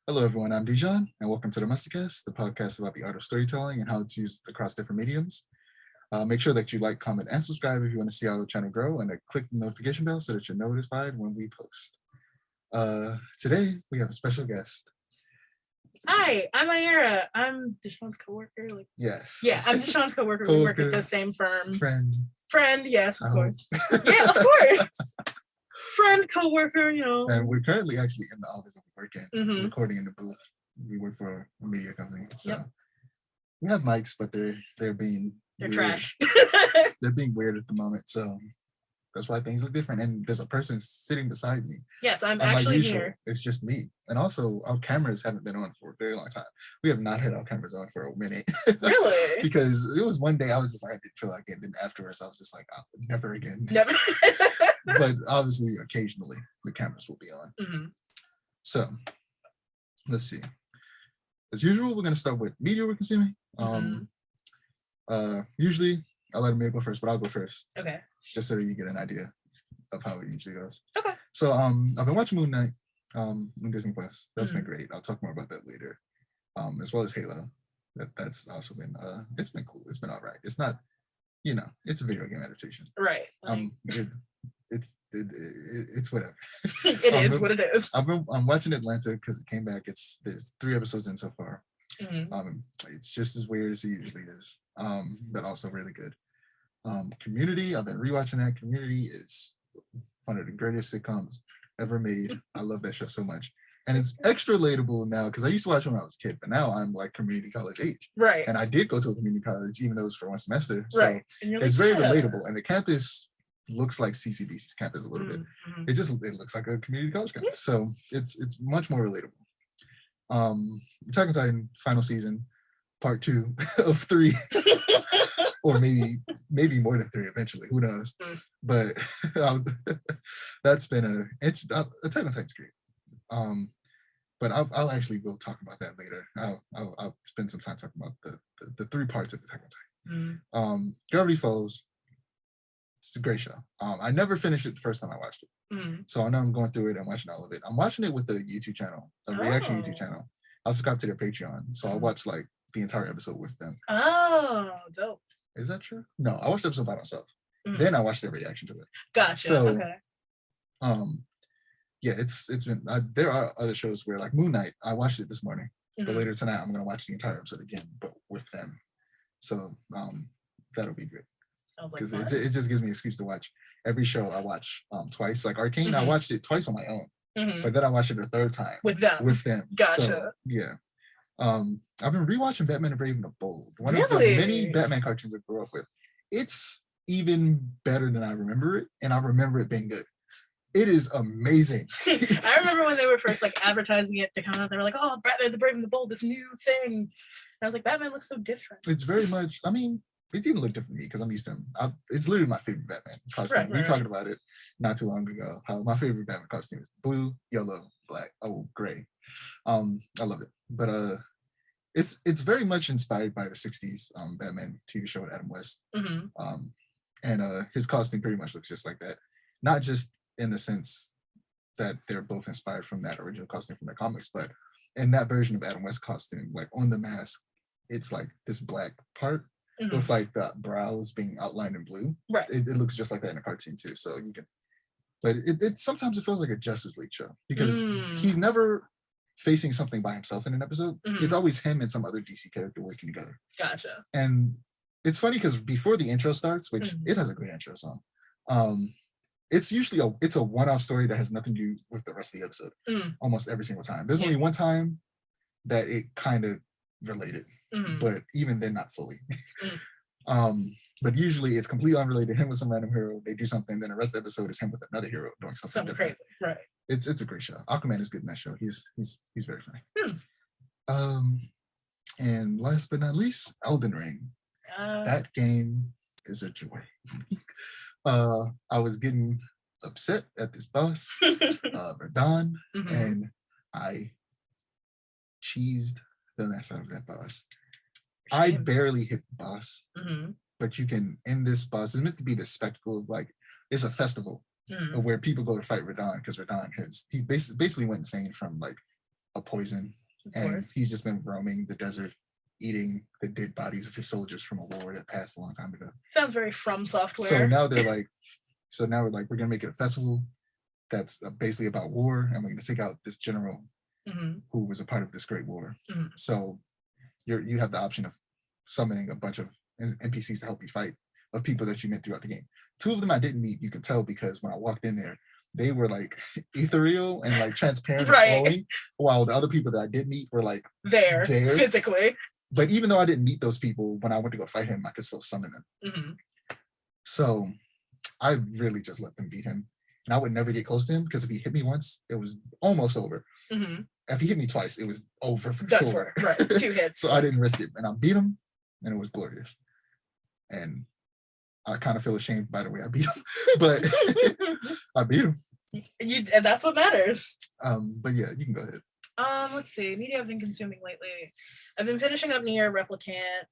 Hello, everyone. I'm Dijon, and welcome to the Mastercast, the podcast about the art of storytelling and how it's used across different mediums. Make sure that you like, comment, and subscribe if you want to see our channel grow, and click the notification bell so that you're notified when we post. Today, we have a special guest. Hi, I'm Aiara. I'm Dijon's coworker. Yes. Yeah, I'm Dijon's coworker. We work at the same firm. Friend, yes, of course. Yeah, of course. Friend, coworker, And we're currently actually in the office that we work in, recording in the booth. We work for a media company, so we have mics, but they're being they're weird. trash. They're being weird at the moment, so that's why things look different. And there's a person sitting beside me. Yes, I'm actually here. It's just me. And also, our cameras haven't been on for a very long time. We have not had our cameras on for a minute. Really? Because it was one day I was just like, I didn't feel like it. Then afterwards, I was just like, oh, never again. Never. But obviously, occasionally, the cameras will be on. So, let's see. As usual, we're going to start with media we're consuming. Usually, I'll let Amir go first, but I'll go first. Okay. Just so that you get an idea of how it usually goes. Okay. So I've been watching Moon Knight on Disney Plus. That's been great. I'll talk more about that later. As well as Halo. That's also been it's been cool. It's been all right. It's not, it's a video game adaptation. Right. It's whatever. It is what it is. I'm watching Atlanta because it came back. There's 3 episodes in so far. It's just as weird as it usually is. But also really good. Community, I've been rewatching that. Community is one of the greatest sitcoms ever made. I love that show so much. And it's extra relatable now because I used to watch it when I was a kid, but now I'm like community college age. Right. And I did go to a community college, even though it was for 1 semester. So right. it's very relatable. And the campus looks like CCBC's campus a little bit. It looks like a community college campus. So it's much more relatable. Attack on Titan final season, part 2 of 3. Or maybe more than 3 eventually. Who knows? But that's been Attack on Titan's great. But I'll actually will talk about that later. I'll spend some time talking about the 3 parts of Attack on Titan. Gravity Falls. It's a great show. I never finished it the first time I watched it. So I know I'm going through it and watching all of it. I'm watching it with a YouTube channel, a reaction YouTube channel. I'll subscribe to their Patreon. So I watch like the entire episode with them. Oh, dope. Is that true? No, I watched the episode by myself. Then I watched their reaction to it. Gotcha. So, okay. Yeah, it's been. There are other shows where, like Moon Knight, I watched it this morning, but later tonight I'm gonna watch the entire episode again, but with them. So that'll be great. Because it just gives me an excuse to watch every show I watch twice. Like Arcane, I watched it twice on my own, but then I watched it a 3rd time with them. Gotcha. So, yeah. I've been rewatching Batman and Brave and the Bold. One of the many Batman cartoons I grew up with. It's even better than I remember it, and I remember it being good. It is amazing. I remember when they were first like advertising it to come out. They were like, "Oh, Batman the Brave and the Bold, this new thing." And I was like, "Batman looks so different." It's very much. I mean, it didn't look different to me because I'm used to him. It's literally my favorite Batman costume. We talked about it not too long ago. How my favorite Batman costume is blue, yellow, black, gray. I love it. But it's very much inspired by the 60s Batman TV show with Adam West. And his costume pretty much looks just like that. Not just in the sense that they're both inspired from that original costume from the comics, but in that version of Adam West's costume, like on the mask, it's like this black part with like the brows being outlined in blue. Right. It looks just like that in a cartoon too. So you can, but it sometimes it feels like a Justice League show because he's never facing something by himself in an episode. It's always him and some other DC character working together. Gotcha. And it's funny because before the intro starts, which it has a great intro song, it's usually a one-off story that has nothing to do with the rest of the episode. Almost every single time. There's only one time that it kind of related, but even then not fully. But usually it's completely unrelated. Him with some random hero, they do something, then the rest of the episode is him with another hero doing something different. Crazy, right? It's a great show. Aquaman is good in that show. He's very funny. And last but not least, Elden Ring. That game is a joy. I was getting upset at this boss, Radon, and I cheesed the mess out of that boss. I barely hit the boss, but you can end this boss. It's meant to be the spectacle of like, it's a festival of where people go to fight Radon because Radon he basically went insane from like a poison, Of and course. he's just been roaming the desert, eating the dead bodies of his soldiers from a war that passed a long time ago. Sounds very From Software. So now they're like, now we're like, we're gonna make it a festival that's basically about war, and we're gonna take out this general who was a part of this great war. So you have the option of summoning a bunch of NPCs to help you fight, of people that you met throughout the game. 2 of them I didn't meet. You could tell because when I walked in there, they were like ethereal and like transparent and glowing, while the other people that I did meet were like there physically. But even though I didn't meet those people, when I went to go fight him, I could still summon them. So I really just let them beat him. And I would never get close to him because if he hit me once, it was almost over. If he hit me twice, it was over for sure. Right, 2 hits. So I didn't risk it. And I beat him, and it was glorious. And I kind of feel ashamed by the way I beat him, but I beat him. And that's what matters. But yeah, you can go ahead. Let's see. Media I've been consuming lately. I've been finishing up Nier Replicant.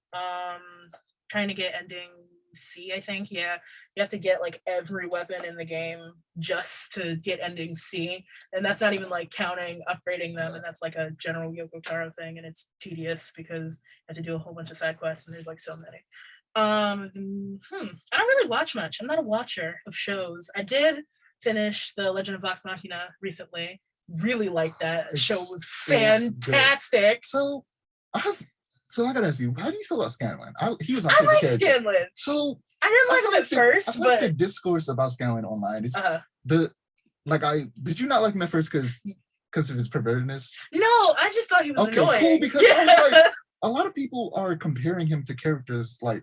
Trying to get ending C, I think. Yeah, you have to get like every weapon in the game just to get ending C, and that's not even like counting upgrading them, and that's like a general Yoko Taro thing, and it's tedious because you have to do a whole bunch of side quests, and there's like so many. I don't really watch much. I'm not a watcher of shows. I did finish The Legend of Vox Machina recently. Really liked that. The show was fantastic. So I gotta ask you, how do you feel about Scanlan? He was my favorite character. Scanlan. So I didn't like him at first, but the discourse about Scanlan online is did you not like him at first because of his pervertedness? No, I just thought he was annoying. Cool, because like, a lot of people are comparing him to characters like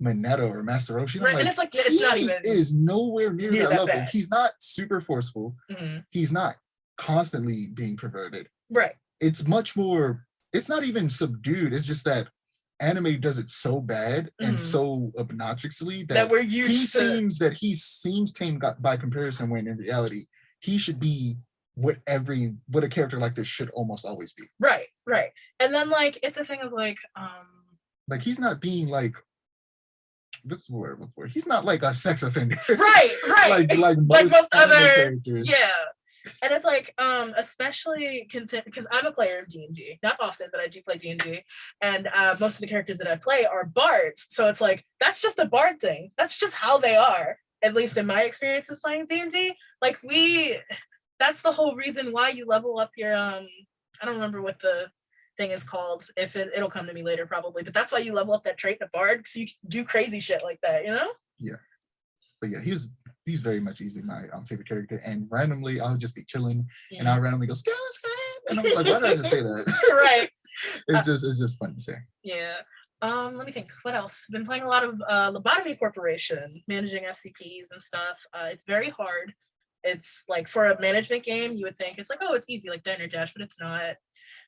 Mineta or Master Roshi. Right, and it's like it's not even is nowhere near that level. Bad. He's not super forceful. He's not constantly being perverted. Right. It's much more. It's not even subdued. It's just that anime does it so bad and so obnoxiously that we're used to. He seems tame by comparison, when in reality he should be what a character like this should almost always be. Right. And then like it's a thing of like he's not being like, what's the word before? He's not like a sex offender. Right. like most other characters. Yeah. And it's like, especially because I'm a player of D&D, not often, but I do play D&D, and most of the characters that I play are bards. So it's like, that's just a bard thing. That's just how they are, at least in my experiences playing D&D. Like that's the whole reason why you level up your, I don't remember what the thing is called. If it'll come to me later probably, but that's why you level up that trait in a bard, so you can do crazy shit like that, you know? Yeah. But yeah, he's very much easily my favorite character. And randomly, I'll just be chilling, and I'll randomly go, Scan, and I was like, why did I just say that? Right. It's just fun to say. Yeah. Let me think. What else? Been playing a lot of Lobotomy Corporation, managing SCPs and stuff. It's very hard. It's like, for a management game, you would think it's like, oh, it's easy, like Diner Dash, but it's not.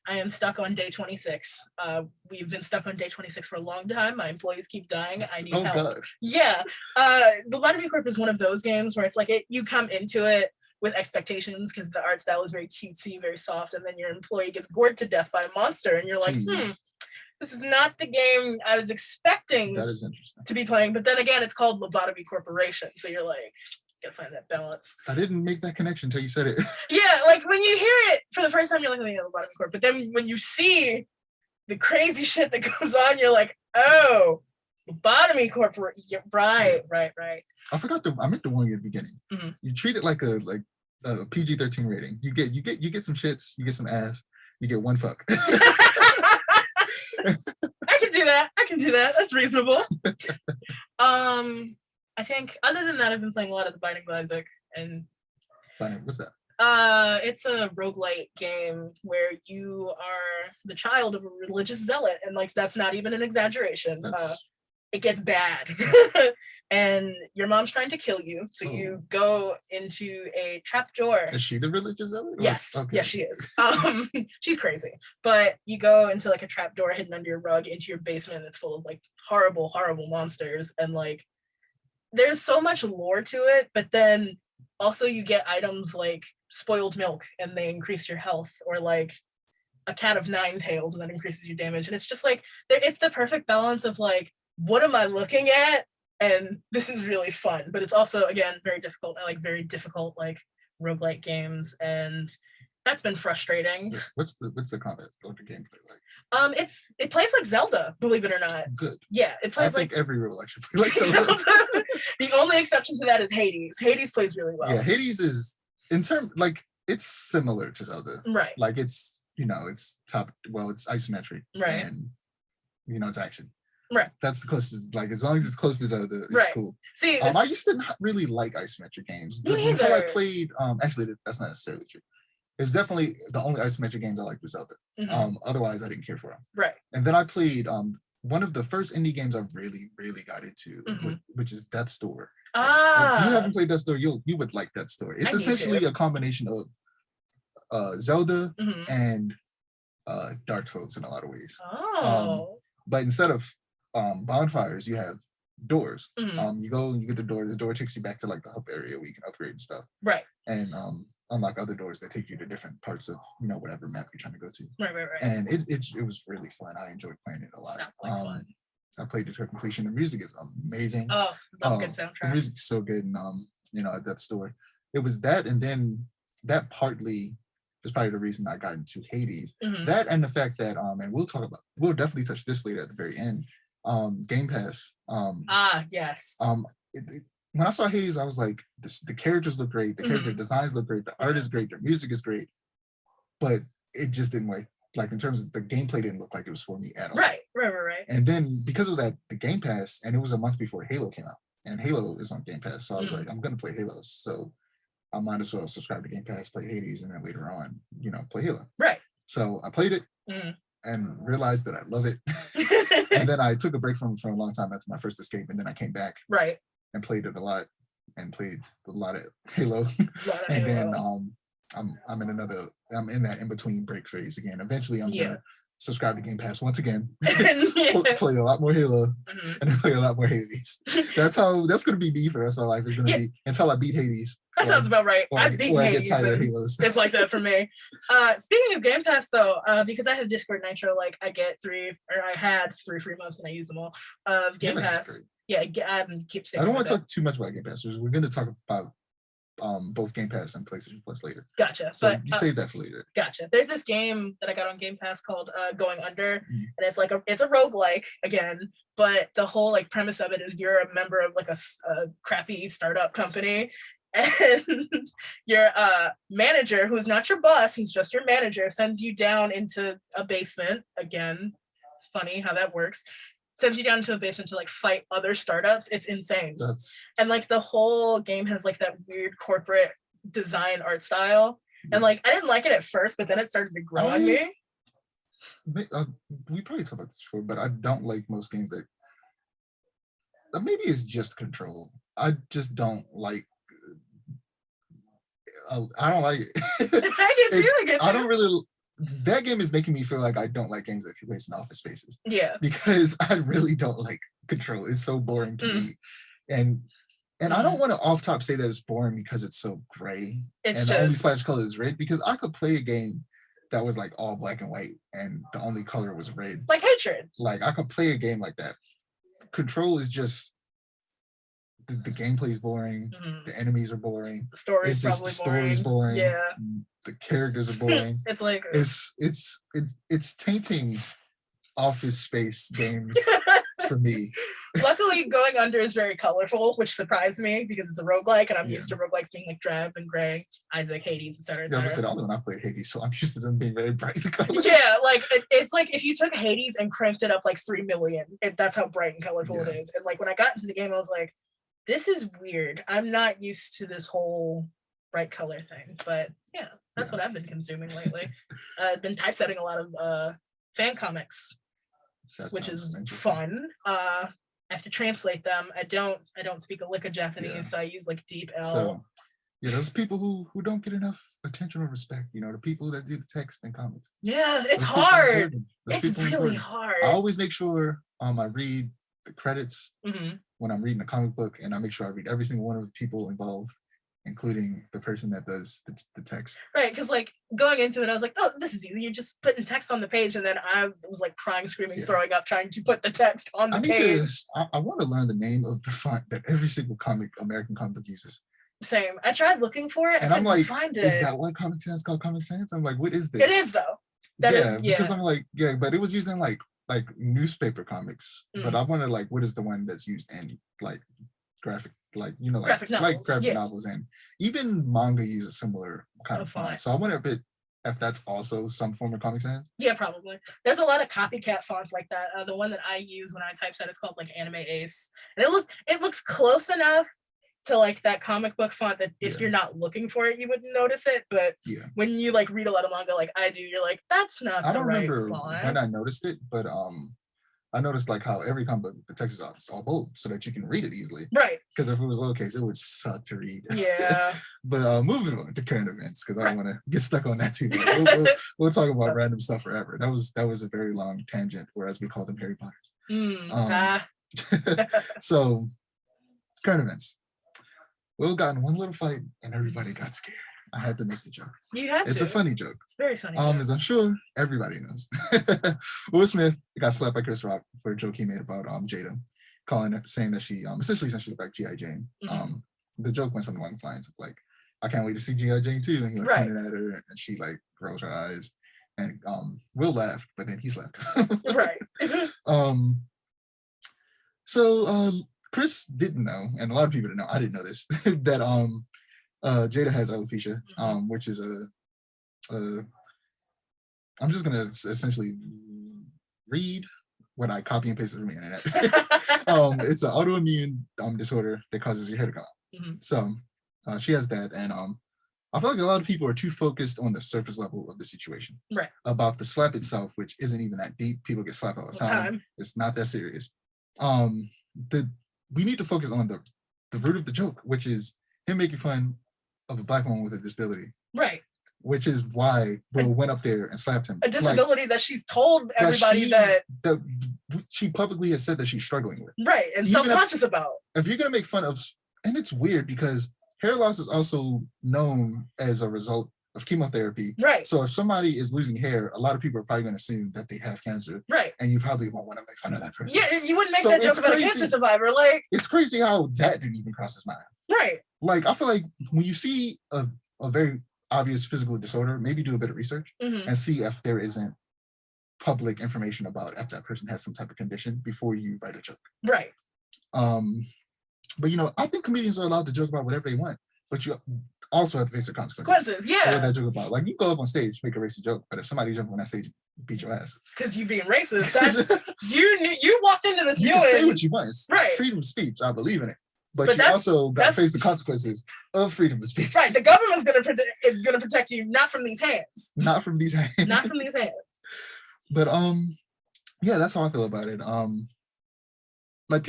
I am stuck on day 26. We've been stuck on day 26 for a long time. My employees keep dying. I need help. God. Yeah. The Lobotomy Corp is one of those games where it's like you come into it with expectations because the art style is very cutesy, very soft, and then your employee gets gored to death by a monster, and you're like, this is not the game I was expecting that is interesting to be playing. But then again, it's called Lobotomy Corporation, so you're like, gotta find that balance. I didn't make that connection until you said it. Yeah, like when you hear it for the first time, you're like, oh yeah, Lobotomy Corp. But then when you see the crazy shit that goes on, you're like, oh, Lobotomy Corp. Right. I meant to warn you at the beginning. You treat it like a PG-13 rating. You get some shits, you get some ass, you get one fuck. I can do that. That's reasonable. I think other than that, I've been playing a lot of the Binding of Isaac. And what's that? It's a roguelite game where you are the child of a religious zealot, and like that's not even an exaggeration. It gets bad. And your mom's trying to kill you, so you go into a trapdoor. Is she the religious zealot? Yes. Okay. Yes, she is. She's crazy. But you go into like a trapdoor hidden under your rug into your basement that's full of like horrible, horrible monsters, and like there's so much lore to it, but then also you get items like spoiled milk and they increase your health, or like a cat of 9 tails and that increases your damage. And it's just like, it's the perfect balance of like, what am I looking at? And this is really fun, but it's also, again, very difficult. I like very difficult like roguelike games, and That's been frustrating. What's the combat or the gameplay like? It plays like Zelda, believe it or not. Good. Yeah, it plays I think like every roguelike should play like Zelda. The only exception to that is Hades. Hades plays really well. Yeah, Hades is like it's similar to Zelda. Right. Like it's it's it's isometric. Right. And it's action. Right. That's the closest. Like as long as it's close to Zelda, it's cool. See, I used to not really like isometric games until I played. Actually, that's not necessarily true. It was definitely the only isometric games I liked was Zelda. Otherwise, I didn't care for them. Right. And then I played one of the first indie games I really, really got into, which is Death's Door. If you haven't played Death's Door, you would like Death's Door. It's essentially a combination of Zelda and Dark Souls in a lot of ways. But instead of bonfires, you have doors. You go and you get the door. The door takes you back to like the hub area where you can upgrade and stuff. Right. And unlock other doors that take you to different parts of whatever map you're trying to go to. Right. And it was really fun. I enjoyed playing it a lot. Fun. I played it to completion. The music is amazing. Oh, love good soundtrack. The music's so good, and at that store, it was that, and then that partly is probably the reason I got into Hades. That and the fact that and we'll definitely touch this later at the very end. Game Pass. Yes. When I saw Hades, I was like, the characters look great, the character designs look great, the art is great, their music is great, but it just didn't like in terms of the gameplay didn't look like it was for me at all. Right. And then because it was at the Game Pass, and it was a month before Halo came out, and Halo is on Game Pass, so I was like, I'm gonna play Halo, so I might as well subscribe to Game Pass, play Hades, and then later on, play Halo. Right. So I played it and realized that I love it, and then I took a break from it for a long time after my first escape, and then I came back. Right. And played it a lot, and played a lot of Halo, then I'm in that in between break phase again. Eventually, I'm gonna subscribe to Game Pass once again, play a lot more Halo, and then play a lot more Hades. That's gonna be me for the rest of my life. Is gonna be until I beat Hades. That sounds about right. I get tired of Halos. It's like that for me. Speaking of Game Pass, though, because I have Discord Nitro, like I had three free months and I used them all of Game Pass. Yeah, I keep saying. I don't want to talk too much about Game Pass. We're going to talk about both Game Pass and PlayStation Plus later. Gotcha. So you save that for later. Gotcha. There's this game that I got on Game Pass called Going Under, and it's like it's a roguelike again, but the whole like premise of it is you're a member of like a crappy startup company, and your manager, who's not your boss, he's just your manager, sends you down into a basement. Again, it's funny how that works. Sends you down into a basement to like fight other startups. It's insane. And like the whole game has like that weird corporate design art style. And like I didn't like it at first, but then it starts to grow on me. We probably talked about this before, but I don't like most games that maybe it's just Control. I just don't like. I don't like it. I get you. I don't really. That game is making me feel like I don't like games that take place in office spaces. Yeah. Because I really don't like Control. It's so boring to me. And I don't want to off top say that it's boring because it's so gray. The only splash color is red, because I could play a game that was like all black and white and the only color was red. Like Hatred. Like I could play a game like that. Control is just the gameplay is boring. The enemies are boring. The story's boring. Yeah. The characters are boring. It's like it's tainting office space games for me. Luckily, Going Under is very colorful, which surprised me because it's a roguelike, and I'm used to roguelikes being like drab and gray, Isaac, Hades, etc. Yeah, I said only when I played Hades, so I'm used to them being very bright colors. Yeah, like it's like if you took Hades and cranked it up like 3 million, that's how bright and colorful it is. And like when I got into the game, I was like, this is weird. I'm not used to this whole bright color thing, but yeah, that's what I've been consuming lately. I've been typesetting a lot of fan comics, which is fun. I have to translate them. I don't speak a lick of Japanese, so I use like Deep L. So those people who don't get enough attention or respect, the people that do the text and comments. Yeah, it's hard. It's really hard. I always make sure I read the credits when I'm reading a comic book, and I make sure I read every single one of the people involved, including the person that does the text. Right, because like going into it, I was like, oh, this is easy. You're just putting text on the page, and then I was like crying, screaming, throwing up, trying to put the text on the page. I want to learn the name of the font that every single American comic book uses. Same. I tried looking for it And I'm like, find it. is that why Comic Sans called Comic Sans? I'm like, what is this? It is though. Because I'm like, but it was used in like newspaper comics. But I wonder like what is the one that's used in like graphic, like graphic novels, graphic novels, and even manga uses similar kind of font. So I wonder if that's also some form of Comic Sans. Yeah, probably. There's a lot of copycat fonts like that. The one that I use when I typeset is called like Anime Ace, and it looks close enough to like that comic book font that if you're not looking for it, you wouldn't notice it. But when you like read a lot of manga like I do, you're like, that's not the right font. I don't remember when I noticed it, but I noticed like how every comic book, the text is all bold so that you can read it easily. Right. Because if it was lowercase, it would suck to read. Yeah. But moving on to current events, because I don't want to get stuck on that too. We'll talk about random stuff forever. That was a very long tangent, or as we call them, Harry Potters. So current events. Will got in one little fight and everybody got scared. I had to make the joke. You had to. It's a funny joke. It's very funny. As I'm sure everybody knows. Will Smith got slapped by Chris Rock for a joke he made about Jada, saying that she essentially looked like G.I. Jane. The joke went something along the lines of like, I can't wait to see G.I. Jane too. And he like pointed at her and she like rolls her eyes. And Will laughed, but then he slapped her. Right. So Chris didn't know, and a lot of people didn't know, I didn't know this, that Jada has alopecia, which is I'm just gonna essentially read what I copy and pasted from the internet. It's an autoimmune disorder that causes your hair to come out. So she has that, and I feel like a lot of people are too focused on the surface level of the situation. Right. About the slap itself, which isn't even that deep. People get slapped all the time. It's not that serious. We need to focus on the root of the joke, which is him making fun of a Black woman with a disability. Right. Which is why Will went up there and slapped him. A disability that she's told everybody that she publicly has said that she's struggling with. Right, and self-conscious about. If you're gonna make fun of, and it's weird because hair loss is also known as a result of chemotherapy. Right. So if somebody is losing hair, a lot of people are probably going to assume that they have cancer. Right. And you probably won't want to make fun of that person. Yeah, you wouldn't make that joke about a cancer survivor. Like, it's crazy how that didn't even cross his mind. Right. Like, I feel like when you see a very obvious physical disorder, maybe do a bit of research and see if there isn't public information about if that person has some type of condition before you write a joke. Right. But I think comedians are allowed to joke about whatever they want, but you also have to face the consequences. Yeah. What that joke about? Like, you go up on stage, make a racist joke, but if somebody jump on that stage, beat your ass. Because you being racist, that's you walked into this. You can say what you want. Right. Freedom of speech. I believe in it. But you also got to face the consequences of freedom of speech. Right. The government's gonna protect you, not from these hands. Not from these hands. Not from these hands. But yeah, that's how I feel about it. Like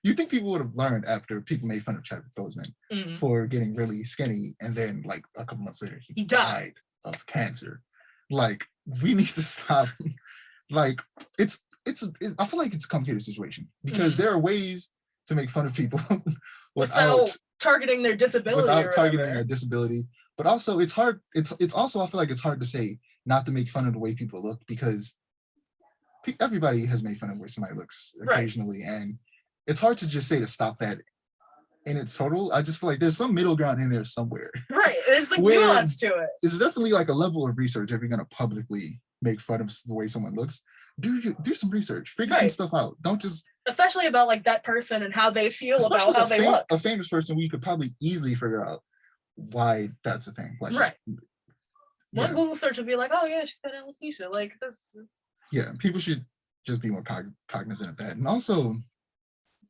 you think people would have learned after people made fun of Chadwick Boseman for getting really skinny, and then like a couple months later he died of cancer. Like, we need to stop. Like, I feel like it's a complicated situation because there are ways to make fun of people without targeting their disability. But also it's hard. It's also, I feel like it's hard to say not to make fun of the way people look, because everybody has made fun of the way somebody looks occasionally, and it's hard to just say to stop that in its total. I just feel like there's some middle ground in there somewhere. Right. There's like nuance to it. It's definitely like a level of research. If you're gonna publicly make fun of the way someone looks, do some research, figure some stuff out. Don't just, especially about like that person and how they feel about how they look. A famous person, we could probably easily figure out why that's the thing. Like, one Google search would be like, oh yeah, she's got alopecia. Like, yeah, people should just be more cognizant of that. And also,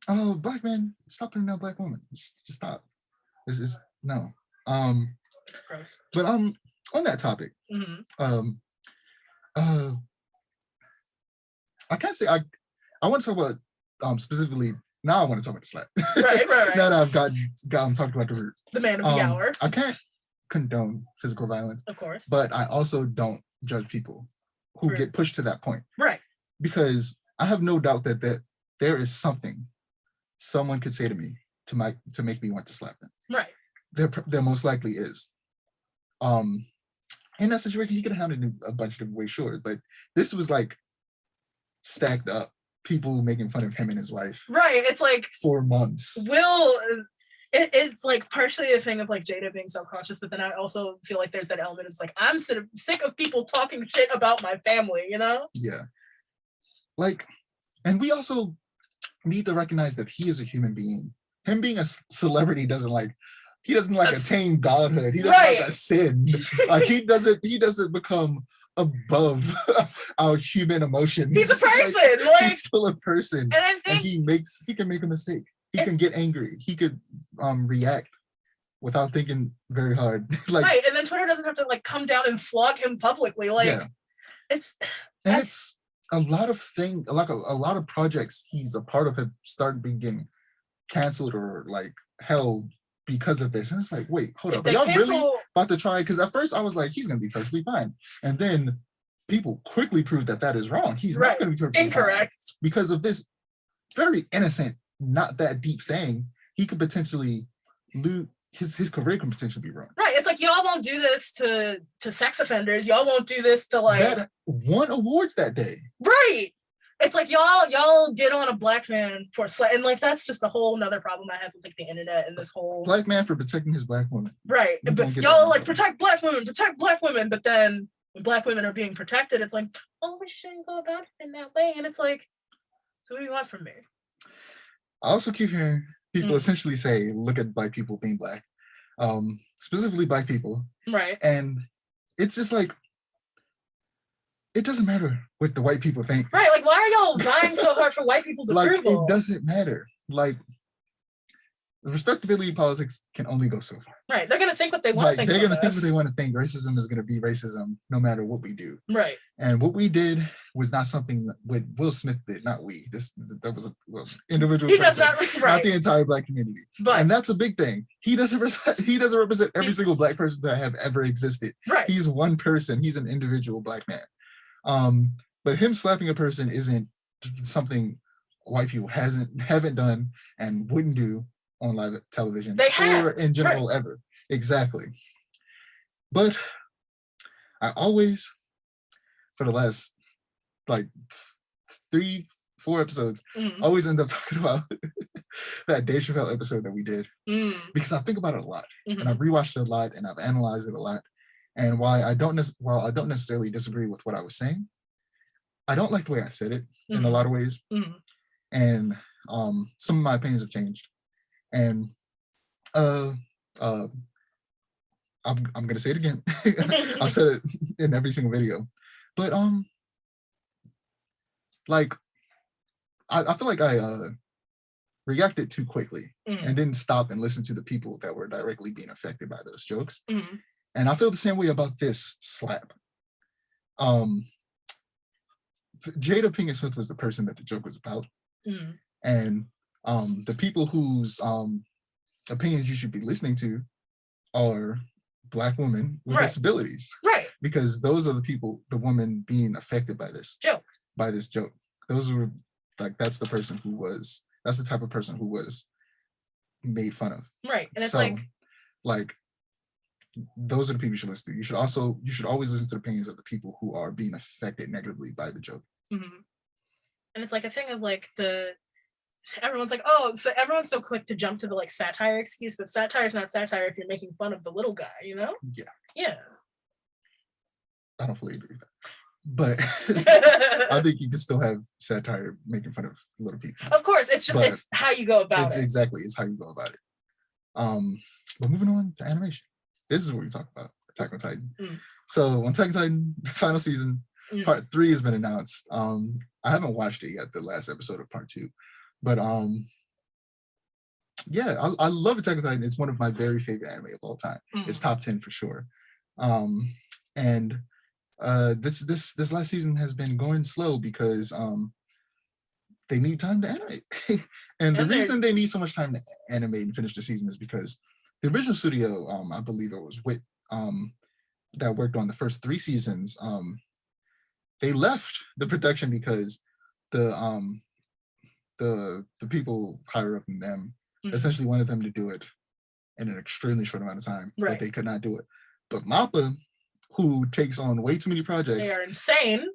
Black men, stop turning down Black women. Just stop. This is no. Gross. But on that topic, I can't say I want to talk about specifically. Now I want to talk about the slap. Right. Now that I've gotten talked about the root. The man of the hour. I can't condone physical violence, of course, but I also don't judge people who get pushed to that point. Right. Because I have no doubt that there is something someone could say to me to make me want to slap them. Right. There most likely is. In that situation, he could have handled it a bunch of different ways, sure, but this was like stacked up. People making fun of him and his wife. Right. It's like for months. Will, it's like partially a thing of like Jada being self-conscious, but then I also feel like there's that element. It's like I'm sick of people talking shit about my family, you know? Yeah. Like, and we also need to recognize that he is a human being. Him being a celebrity doesn't like attain godhood. He doesn't like ascend. Like he doesn't become above our human emotions. He's a person. Like, he's still a person. And I think he can make a mistake. He can get angry. He could react without thinking very hard. Like, right. And then Twitter doesn't have to like come down and flog him publicly. Like it's a lot of things, like a lot of projects he's a part of have started being getting canceled or like held because of this. And it's like, wait, hold up. Are y'all really about to try? Because at first I was like, he's going to be perfectly fine. And then people quickly proved that is wrong. He's not going to be perfectly incorrect fine. Because of this very innocent, not that deep thing, he could potentially lose. His career can potentially be ruined. Right. It's like y'all won't do this to sex offenders. Y'all won't do this to like that won awards that day. Right. It's like y'all get on a black man for and like that's just a whole nother problem I have with like the internet and this whole black man for protecting his black woman. Right. But y'all like protect black women, but then when black women are being protected, it's like, oh, we shouldn't go about it in that way. And it's like, so what do you want from me? I also keep hearing people essentially say, look at black people being black, specifically black people. Right. And it's just like, it doesn't matter what the white people think. Right. Like, why are y'all dying so hard for white people's approval? It doesn't matter. Like, respectability politics can only go so far. Right. They're going to think what they want to think. They're going to think what they want to think. Racism is going to be racism no matter what we do. Right. And what we did was not something that Will Smith did, not we. That was a individual person, not the entire black community. And that's a big thing. He doesn't represent every single black person that have ever existed. Right. He's one person. He's an individual black man. But him slapping a person isn't something white people haven't done and wouldn't do on live television or in general ever. Exactly. But I always, for the last like 3-4 episodes, always end up talking about that Dave Chappelle episode that we did because I think about it a lot and I've rewatched it a lot and I've analyzed it a lot. And while I don't necessarily disagree with what I was saying, I don't like the way I said it in a lot of ways. And some of my opinions have changed. And I'm gonna say it again. I've said it in every single video. But like I feel like I reacted too quickly and didn't stop and listen to the people that were directly being affected by those jokes. And I feel the same way about this slap. Jada Pinkett Smith was the person that the joke was about. And the people whose opinions you should be listening to are Black women with disabilities. Right. Because those are the women being affected by this joke. Those were like, that's the type of person who was made fun of. Right. And it's like those are the people you should listen to. You should always listen to the opinions of the people who are being affected negatively by the joke. And it's like a thing of like everyone's like, oh, so everyone's so quick to jump to the like satire excuse, but satire is not satire if you're making fun of the little guy, you know? Yeah. I don't fully agree with that. But I think you can still have satire making fun of little people. Of course, it's just it's how you go about it. Exactly, it's how you go about it. But moving on to animation. This is what we talk about, Attack on Titan. So on Attack on Titan, final season, part 3 has been announced. I haven't watched it yet, the last episode of part 2. But yeah, I love Attack on Titan. It's one of my very favorite anime of all time. It's top 10 for sure. And this last season has been going slow because they need time to animate. And the reason they need so much time to animate and finish the season is because the original studio, I believe it was WIT, that worked on the first 3 seasons, they left the production because the people higher up than them essentially wanted them to do it in an extremely short amount of time that they could not do it. But MAPPA, who takes on way too many projects, they are insane.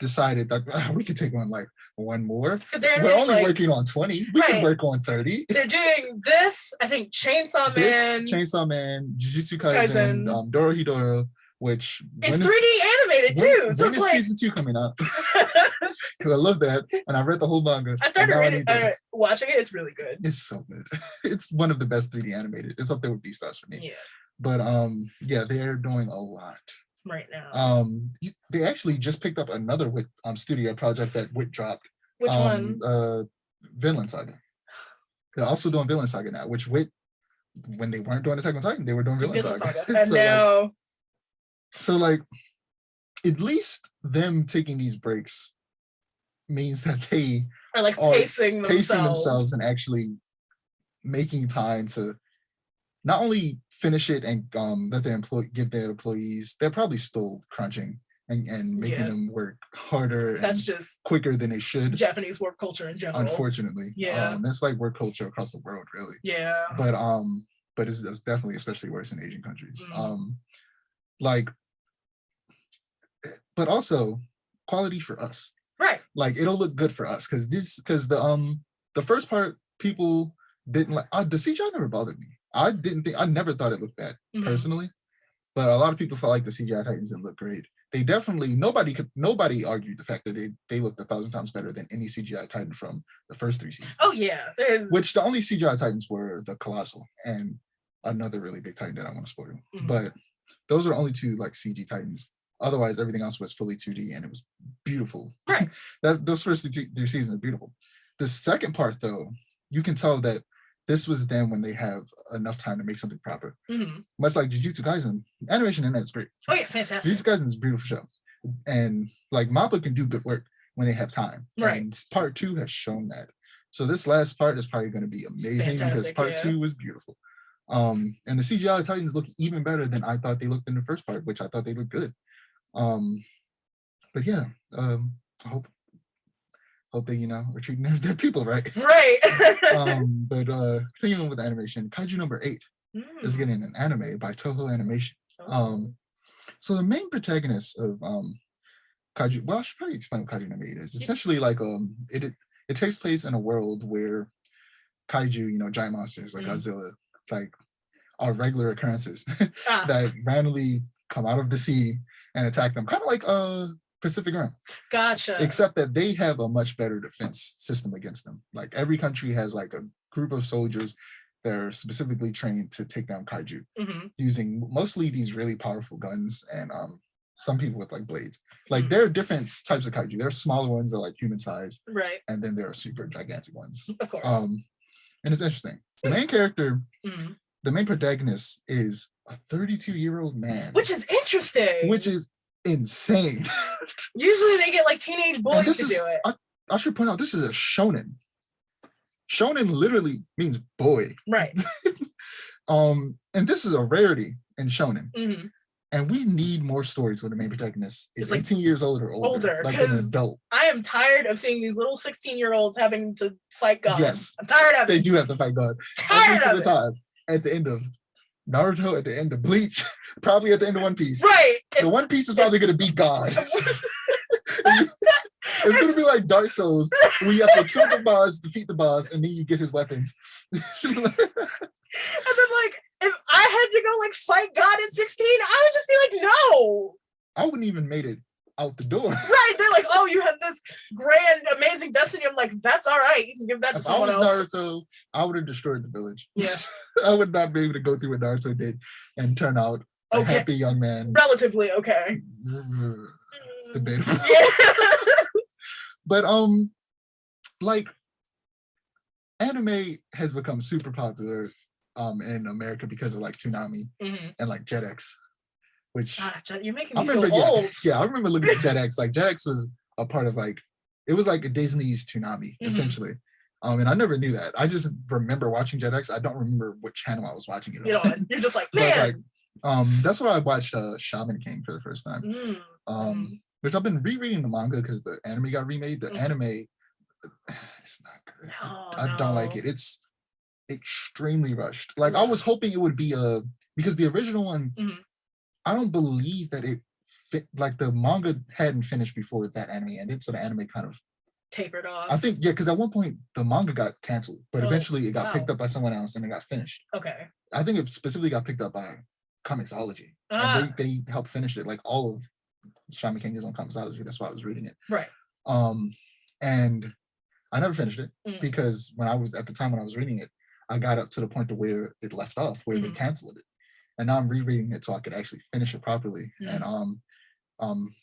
decided that we could take on like one more. We're only working on 20. We can work on 30. They're doing this, I think Chainsaw Man, Jujutsu Kaisen, Dorohedoro, which is 3D animated too. So when is season 2 coming out? Because I love that, and I read the whole manga. I started watching it. It's really good. It's so good. It's one of the best 3D animated. It's up there with Beastars for me. Yeah. But yeah, they're doing a lot right now. They actually just picked up another WIT studio project that WIT dropped. Which one? Vinland Saga. They're also doing Vinland Saga now, which WIT, when they weren't doing Attack on Titan, they were doing Vinland Saga. And so, now, so like, at least them taking these breaks means that they are like pacing themselves and actually making time to not only finish it and let their give their employees, they're probably still crunching and making them work harder. That's and just quicker than they should. Japanese work culture in general. Unfortunately. Yeah. It's like work culture across the world, really. Yeah. But it's definitely especially worse in Asian countries. But also quality for us. Right. Like it'll look good for us because the first part people didn't like. The CGI never bothered me. I never thought it looked bad personally, but a lot of people felt like the CGI Titans didn't look great. They definitely nobody argued the fact that they looked 1,000 times better than any CGI Titan from the first 3 seasons. Oh yeah, which the only CGI Titans were the Colossal and another really big Titan that I want to spoil. But those are the only 2 like CG Titans. Otherwise, everything else was fully 2D and it was beautiful. Right. Those first 3 seasons are beautiful. The second part, though, you can tell that this was them when they have enough time to make something proper. Much like Jujutsu Kaisen, animation in that is great. Oh yeah, fantastic. Jujutsu Kaisen is a beautiful show. And like MAPPA can do good work when they have time. Right. And part 2 has shown that. So this last part is probably going to be amazing because part 2 was beautiful. And the CGI Titans look even better than I thought they looked in the first part, which I thought they looked good. But yeah, I hope they, are treating their people right. Right. But continuing with animation, Kaiju number 8 is getting an anime by Toho Animation. So the main protagonist of Kaiju, well, I should probably explain what Kaiju number 8 is. Essentially, like it takes place in a world where Kaiju, giant monsters like Godzilla, like are regular occurrences that randomly come out of the sea and attack them, kind of like Pacific Rim. Gotcha. Except that they have a much better defense system against them. Like every country has like a group of soldiers that are specifically trained to take down kaiju using mostly these really powerful guns and some people with like blades. Like there are different types of kaiju. There are smaller ones that are like human size. Right. And then there are super gigantic ones. Of course. And it's interesting. The main character, the main protagonist is a 32-year-old man. Which is interesting. Which is insane. Usually they get like teenage boys to do it. I should point out this is a shonen. Shonen literally means boy. Right. And this is a rarity in shonen. And we need more stories where the main protagonist is like 18 years old or older, like an adult. I am tired of seeing these little 16-year-olds having to fight God. Yes. I'm tired of it. They do have to fight God. Tired every single time. At the end of Naruto, at the end of Bleach, probably at the end of One Piece. Right. The One Piece is probably going to beat God. It's going to be like Dark Souls, where you have to kill the boss, defeat the boss, and then you get his weapons. And then, like, if I had to go, like, fight God at 16, I would just be like, no. I wouldn't even made it out the door. Right. They're like, oh, you have this grand, amazing destiny. I'm like, that's all right. You can give that to someone else. If I was Naruto, I would have destroyed the village. Yeah. I would not be able to go through what Naruto did and turn out a happy young man. Relatively okay. Debatable. Yeah. But like anime has become super popular in America because of like Toonami and like Jetix, which you're making me feel old. Yeah, I remember looking at Jetix. Like Jetix was a part of like it was like a Disney's Toonami essentially. And I never knew that. I just remember watching Jetix. I don't remember what channel I was watching it on. You're just like, man. But, like, that's where I watched Shaman King for the first time. Which I've been rereading the manga because the anime got remade. The anime, it's not good. I don't like it. It's extremely rushed. Like I was hoping it would be because the original one, I don't believe that it like the manga hadn't finished before that anime ended, so the anime kind of tapered off. I think, yeah, because at one point the manga got canceled, but eventually it got wow. picked up by someone else and it got finished. Okay. I think it specifically got picked up by Comixology. And they helped finish it, like all of Shaman King is on Comixology. That's why I was reading it. Right. And I never finished it because when I was reading it, I got up to the point to where it left off, where they canceled it. And now I'm rereading it so I could actually finish it properly. And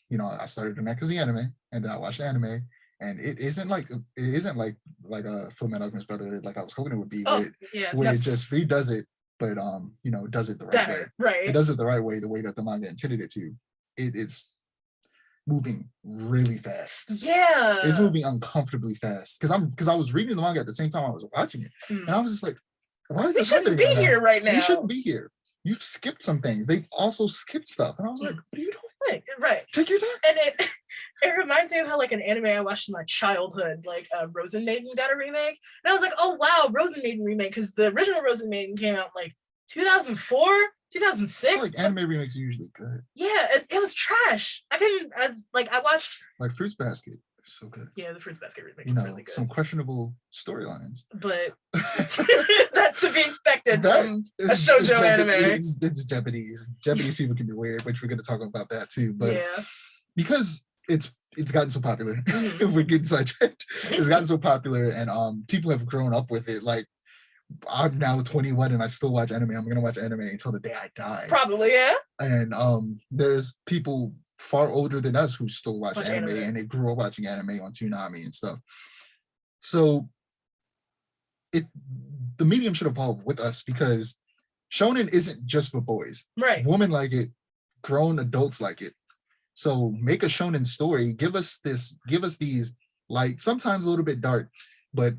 you know, I started the next anime, and then I watched the anime, and it isn't like a Full Metal Alchemist Brother like I was hoping it would be, where it just redoes it, but you know, does it the right way. Right. It does it the right way, the way that the manga intended it to. It is moving really fast. Yeah. It's moving uncomfortably fast. Because I was reading the manga at the same time I was watching it. And I was just like, why is this shouldn't be here right now? We shouldn't be here. You've skipped some things. They've also skipped stuff. And I was like, what are you doing? Right. Take your time. And it reminds me of how like an anime I watched in my childhood, like Rosen Maiden got a remake. And I was like, oh wow, Rosen Maiden remake, because the original Rosen Maiden came out like 2004, 2006. Like anime remakes are usually good. Yeah, it was trash. I watched like Fruits Basket. So good. Yeah, the Fruits Basket remake is really good. Some questionable storylines. But that's to be expected from a shoujo anime. It's Japanese. Japanese people can be weird, which we're going to talk about that too. But because it's gotten so popular, we're getting sidetracked. It's gotten so popular, and people have grown up with it. Like, I'm now 21 and I still watch anime. I'm gonna watch anime until the day I die. Probably, yeah. And there's people far older than us who still watch anime, and they grew up watching anime on Toonami and stuff. So the medium should evolve with us, because shonen isn't just for boys. Right. Women like it, grown adults like it. So make a shonen story. Give us these, like, sometimes a little bit dark, but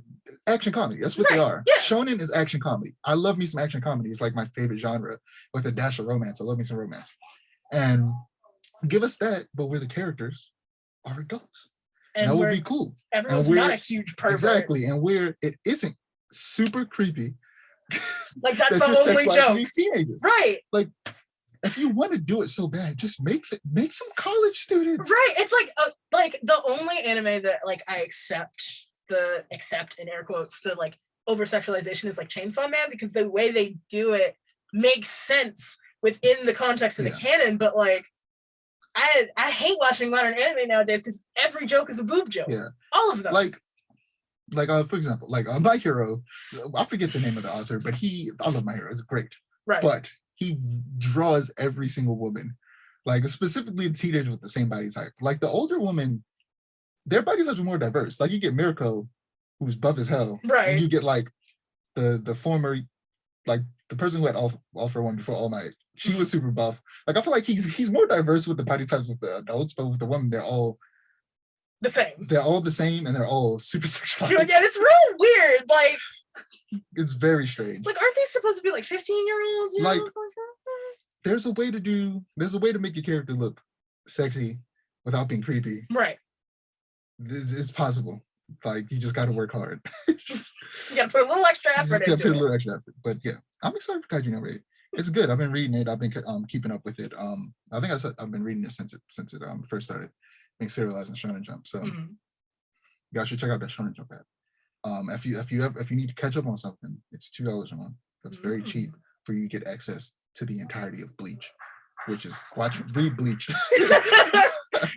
action comedy. That's what they are. Yeah. Shonen is action comedy. I love me some action comedy. It's like my favorite genre, with a dash of romance. I love me some romance. And give us that, but where the characters are adults. And that would be cool. Everyone's not a huge pervert. Exactly. And where it isn't super creepy. Like that's the only joke. These teenagers. Right. Like, if you want to do it so bad, just make them college students. Right. It's like the only anime that like I accept in air quotes the like over sexualization is like Chainsaw Man, because the way they do it makes sense within the context of the canon. But like I hate watching modern anime nowadays because every joke is a boob joke. Yeah. All of them. Like for example, like My Hero, I forget the name of the author, but I love My Hero. It's great. Right. But he draws every single woman, like specifically the teenagers with the same body type. Like the older woman, their body types are more diverse. Like you get Mirko, who's buff as hell. Right. And you get like the former, like the person who had All For One before All Might. She was super buff. Like I feel like he's more diverse with the body types with the adults, but with the women, they're all the same. They're all the same, and they're all super sexualized. Yeah, it's real weird. Like it's very strange. It's like, aren't they supposed to be like 15-year-olds? Like there's a way to make your character look sexy without being creepy. Right. It's possible. Like you just got to work hard. You got to put a little extra effort into it. Put a little extra effort. But yeah, I'm excited for Kaiju no Raid. It's good. I've been reading it. I've been keeping up with it. I think I've been reading it since it first started being serialized in Shonen Jump. So you guys should check out that Shonen Jump app. If you need to catch up on something, it's $2 a month. That's very cheap for you to get access to the entirety of Bleach, which is read Bleach.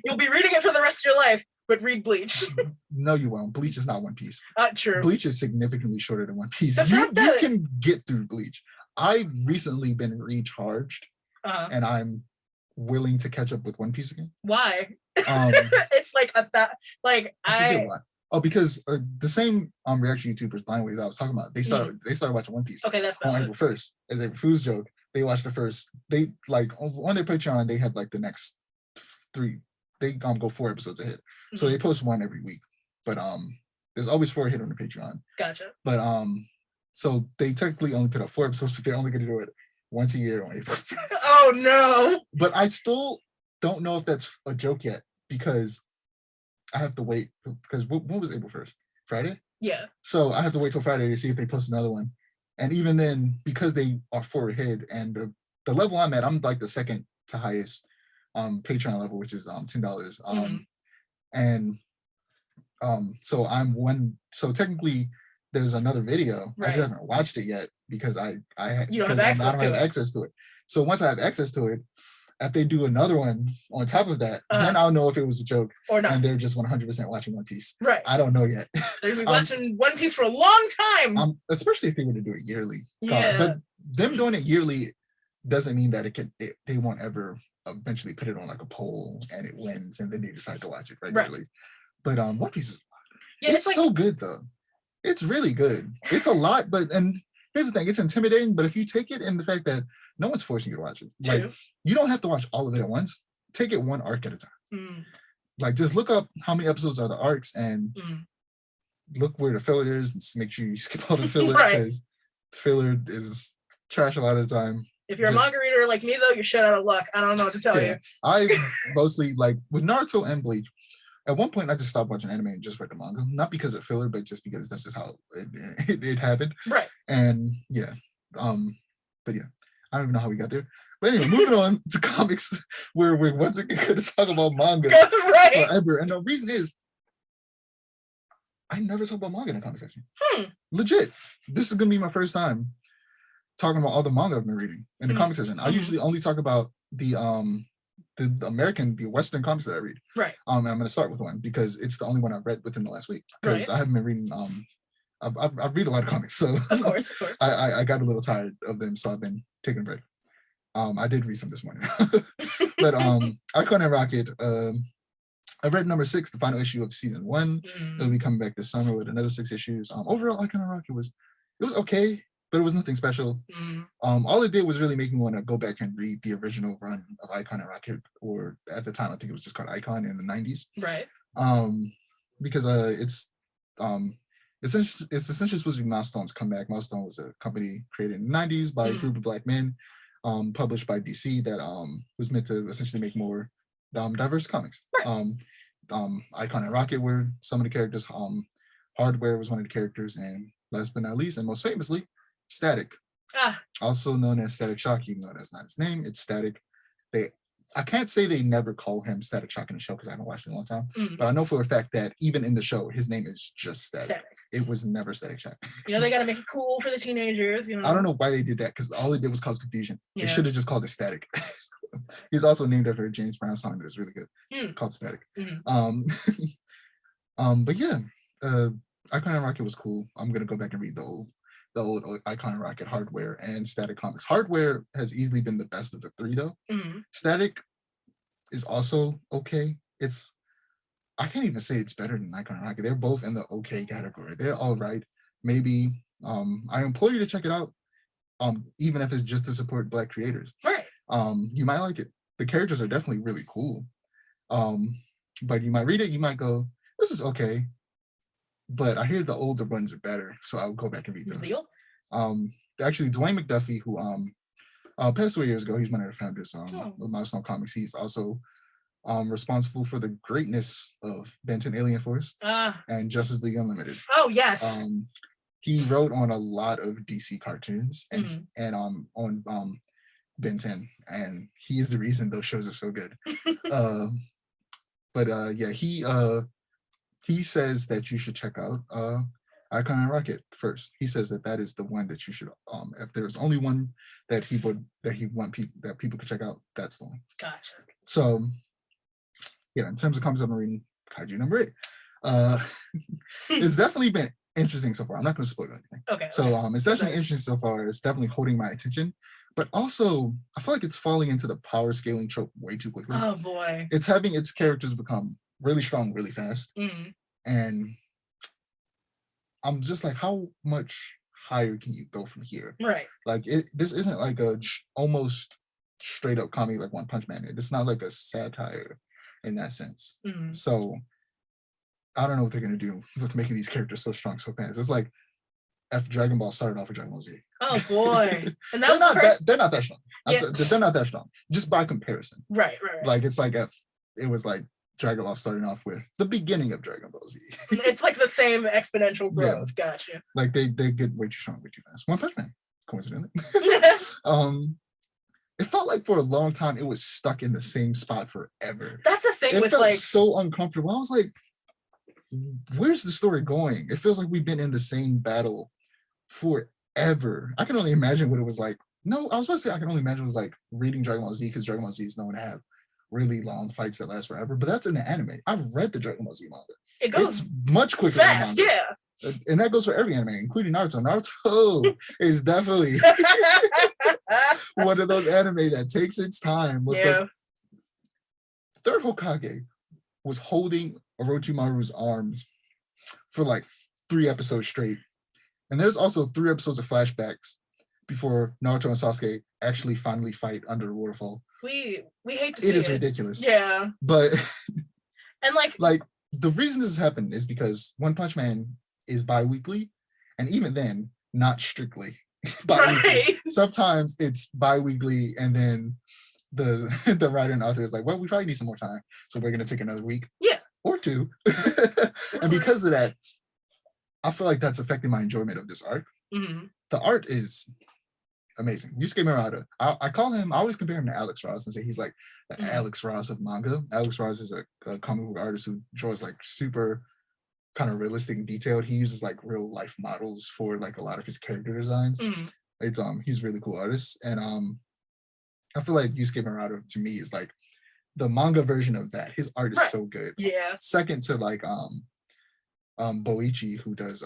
You'll be reading it for the rest of your life, but read Bleach. No, you won't. Bleach is not One Piece. True. Bleach is significantly shorter than One Piece. You can get through Bleach. I've recently been recharged, and I'm willing to catch up with One Piece again. Why? It's like I forget why. Oh, because the same reaction YouTubers, Blind Ways I was talking about, they started watching One Piece. Okay, that's on April 1st. As April Fool's joke, they watched the first. They like on their Patreon, they have like the next 3. They go 4 episodes ahead, so they post one every week. But there's always 4 ahead on the Patreon. Gotcha. But so they technically only put up 4 episodes, but they're only going to do it once a year on April 1st. Oh no! But I still don't know if that's a joke yet, because I have to wait. Because when was April 1st? Friday? Yeah. So I have to wait till Friday to see if they post another one. And even then, because they are 4 ahead, and the level I'm at, I'm like the second to highest Patreon level, which is $10. And so I'm one. So technically, there's another video. I just haven't watched it yet because I don't have access to it. So once I have access to it, if they do another one on top of that, then I'll know if it was a joke or not. And they're just 100% watching One Piece. Right. I don't know yet. They'll be watching One Piece for a long time. Especially if they were to do it yearly. Yeah. But them doing it yearly doesn't mean that they won't ever eventually put it on like a poll and it wins and then they decide to watch it regularly. But One Piece is it's so good though. It's really good. It's a lot, and here's the thing, it's intimidating, but if you take it in the fact that no one's forcing you to watch it. Like you don't have to watch all of it at once. Take it one arc at a time. Like just look up how many episodes are the arcs and look where the filler is and make sure you skip all the filler because filler is trash a lot of the time. If you're a manga reader like me though, you're shut out of luck. I don't know what to tell you. I mostly like with Naruto and Bleach. At one point, I just stopped watching anime and just read the manga, not because of filler, but just because that's just how it happened. Right. And but yeah, I don't even know how we got there. But anyway, moving on to comics, where we're once again going to talk about manga forever. And the reason is, I never talk about manga in the comic section. Legit, this is gonna be my first time talking about all the manga I've been reading in the comic section. I usually only talk about the Western comics that I read. Right. And I'm going to start with one because it's the only one I've read within the last week. Because I haven't been reading. I read a lot of comics, so of course. I got a little tired of them, so I've been taking a break. I did read some this morning, but Icon and Rocket. I read number 6, the final issue of season 1. It'll be coming back this summer with another 6 issues. Overall, Icon and Rocket was okay. But it was nothing special. All it did was really make me want to go back and read the original run of Icon and Rocket, or at the time I think it was just called Icon in the 90s. Right. Because it's essentially supposed to be Milestone's comeback. Milestone was a company created in the 90s by a group of Black men, published by DC that was meant to essentially make more diverse comics. Right. Icon and Rocket were some of the characters. Hardware was one of the characters, and last but not least, and most famously, Static, also known as Static Shock, even though that's not his name. It's Static. I can't say they never call him Static Shock in the show because I haven't watched it in a long time, but I know for a fact that even in the show, his name is just Static. It was never Static Shock. They got to make it cool for the teenagers. I don't know why they did that because all it did was cause confusion. They should have just called it Static. He's also named after a James Brown song that is really good called Static. But yeah, Icon and Rocket was cool. I'm gonna go back and read the old Icon and Rocket, Hardware, and Static comics. Hardware has easily been the best of the 3 though. Static is also okay. I can't even say it's better than Icon and Rocket. They're both in the okay category. They're all right. Maybe I implore you to check it out, even if it's just to support Black creators. Right. You might like it. The characters are definitely really cool. But you might read it, you might go, this is okay. But I hear the older ones are better, so I'll go back and read those. Actually, Dwayne McDuffie, who passed away years ago, he's one of the founders of Milestone Comics. He's also responsible for the greatness of Ben 10 Alien Force and Justice League Unlimited. Oh yes. He wrote on a lot of DC cartoons and on Ben 10, and he's the reason those shows are so good. He says that you should check out Icon and Rocket first. He says that is the one that you should. If there's only one that people could check out, that's the one. Gotcha. So, yeah, in terms of comics I'm reading, Kaiju number 8. It's definitely been interesting so far. I'm not going to spoil anything. Okay. So it's definitely interesting so far. It's definitely holding my attention, but also I feel like it's falling into the power scaling trope way too quickly. Oh boy. It's having its characters become really strong really fast, and I'm just like, how much higher can you go from here? Right. Like this isn't like a almost straight up comedy like One Punch Man. It's not like a satire in that sense. So I don't know what they're gonna do with making these characters so strong so fast. It's like if Dragon Ball started off with Dragon Ball Z. Oh boy. And they're not that strong. Yeah. They're not that strong. Just by comparison. Right. Like it's like if it was like Dragon Ball starting off with the beginning of Dragon Ball Z. It's like the same exponential growth. Yeah. Gotcha. Like they get way too strong, way too fast. One Punch Man, coincidentally. it felt like for a long time it was stuck in the same spot forever. That's the thing It with felt like so uncomfortable. I was like, where's the story going? It feels like we've been in the same battle forever. I can only imagine what it was like. No, I was about to say I can only imagine it was like reading Dragon Ball Z, because Dragon Ball Z is known to have really long fights that last forever. But that's in the anime. I've read the Dragon Ball Z manga. it goes It's much quicker fast, than manga. yeah. And that goes for every anime, including Naruto. Naruto is definitely one of those anime that takes its time. With Yeah. the third Hokage was holding Orochimaru's arms for like 3 episodes straight. And there's also 3 episodes of flashbacks before Naruto and Sasuke actually finally fight under the waterfall. We hate to see It is ridiculous. Yeah. But and like the reason this has happened is because One Punch Man is bi-weekly, and even then, not strictly bi-weekly. Right. Sometimes it's bi-weekly, and then the writer and author is like, well, we probably need some more time, so we're gonna take another week. Yeah. Or 2. And because of that, I feel like that's affecting my enjoyment of this arc. Mm-hmm. The art is amazing. Yusuke Murata. I call him, I always compare him to Alex Ross and say he's like the Alex Ross of manga. Alex Ross is a comic book artist who draws like super kind of realistic and detailed. He uses like real life models for like a lot of his character designs. It's he's a really cool artist. And I feel like Yusuke Murata to me is like the manga version of that. His art is so good. Yeah. Second to like Boichi, who does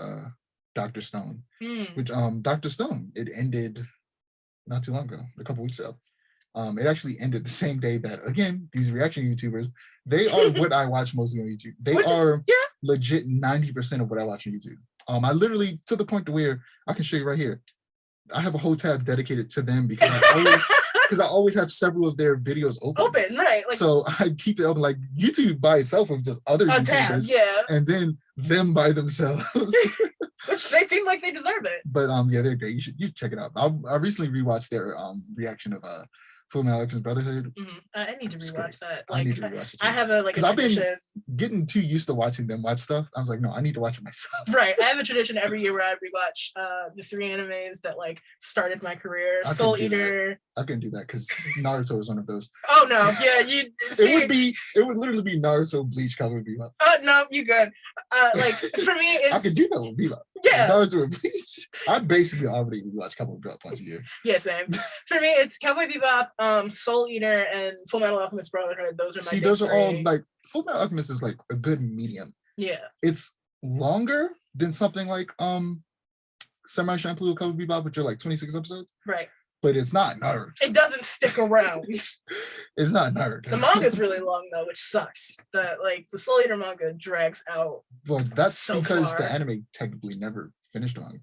Dr. Stone. Which Dr. Stone, it ended not too long ago, a couple weeks ago. It actually ended the same day that, again, these reaction YouTubers, they are what I watch mostly on YouTube. They are legit 90% of what I watch on YouTube. I literally, to the point to where I can show you right here, I have a whole tab dedicated to them because I always have several of their videos open. Right. Like, so I keep it open, like YouTube by itself of just other YouTubers, and then them by themselves. Which they seem like they deserve it. But yeah, they're great. You check it out. I recently rewatched their reaction of Fullmetal Alchemist Brotherhood. I need to rewatch that. Like, I need to rewatch it too. I have a tradition. I've been getting too used to watching them watch stuff. I was like, no, I need to watch it myself. Right. I have a tradition every year where I rewatch the 3 animes that like started my career. Soul Eater. I couldn't do that because Naruto is one of those. Oh no, yeah, you. See, it would literally be Naruto, Bleach, Cowboy Bebop. No, you good. Like for me, it's. I could do that with Bebop. Yeah. Naruto and Bleach. I basically already watch Cowboy Bebop once a year. Yeah, same. For me, it's Cowboy Bebop, Soul Eater, and Fullmetal Alchemist Brotherhood. Those are my. See, those are all like Fullmetal Alchemist is like a good medium. Yeah. It's longer than something like Samurai Champloo, Cowboy Bebop, which are like 26 episodes. Right. But it's not Naruto. It doesn't stick around. It's not Naruto. The manga's really long though, which sucks. The Soul Eater manga drags out. Well, that's so because far. the anime technically never finished manga.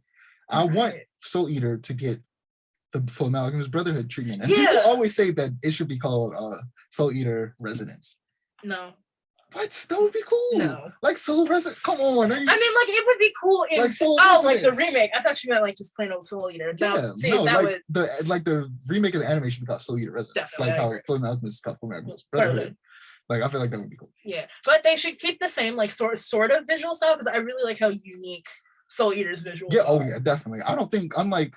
I want Soul Eater to get the Fullmetal Alchemist Brotherhood treatment. And people always say that it should be called Soul Eater Resonance. No. What? That would be cool. No. Like Soul Resonance. Come on. I mean, like it would be cool in like Soul like the Resonance. remake. I thought you meant like just plain old Soul Eater. Yeah, See, no, that like the remake of the animation should be called Soul Eater Resonance. Definitely, like how Fullmetal Alchemist is called Fullmetal Alchemist Brotherhood. Like I feel like that would be cool. Yeah, but they should keep the same like sort of visual style because I really like how unique Soul Eater's visuals. Yeah. are. Oh yeah, definitely. I don't think unlike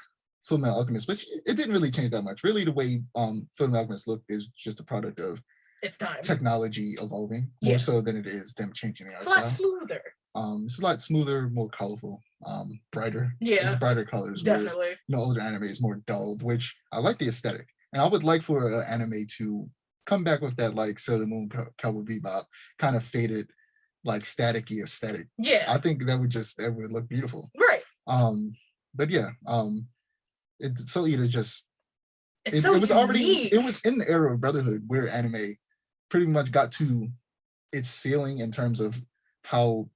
Fullmetal Alchemist, which it didn't really change that much. Really, the way Fullmetal Alchemist looked is just a product of it's time. Technology evolving more so than it is them changing the art style. It's a lot smoother, more colorful, brighter. Yeah, it's brighter colors. Definitely. Older anime is more dulled, which I like the aesthetic, and I would like for an anime to come back with that like Sailor Moon, Cowboy Bebop kind of faded, like staticky aesthetic. Yeah, I think that would look beautiful. Right. But yeah, Soul Eater just. It was unique. It was in the era of Brotherhood where anime pretty much got to its ceiling in terms of how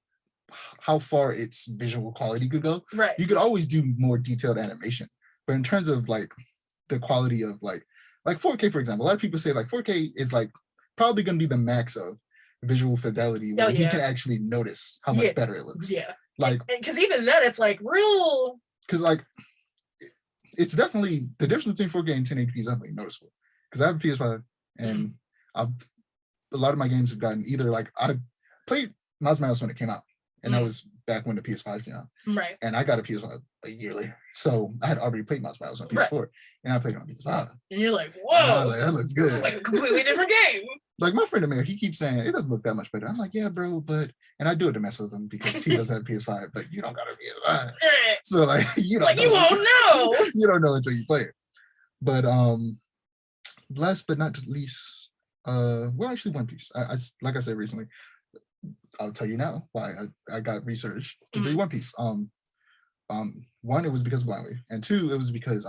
far its visual quality could go. Right. You could always do more detailed animation, but in terms of like the quality of like 4K, for example, a lot of people say like 4K is like probably going to be the max of visual fidelity where you can actually notice how much better it looks. Yeah. Like because even then it's like real. Because like it's definitely the difference between 4K and 1080p is definitely noticeable. Because I have a PS5 and a lot of my games have gotten either like I played Miles Morales when it came out, and that was back when the PS5 came out. Right. And I got a PS5 a year later. So I had already played Miles Morales on PS4. And I played it on PS5. And you're like, And I whoa, was like, that looks good. this is like a completely different game. Like my friend Amir, he keeps saying it doesn't look that much better. I'm like, yeah, bro, but and I do it to mess with him because he doesn't have a PS5, but you don't got a PS5. So like you don't like know. you won't know. You don't know until you play it. But last but not least, well actually One Piece. I like I said recently, I'll tell you now why I got research to read One Piece. One, it was because of Blindly, and two, it was because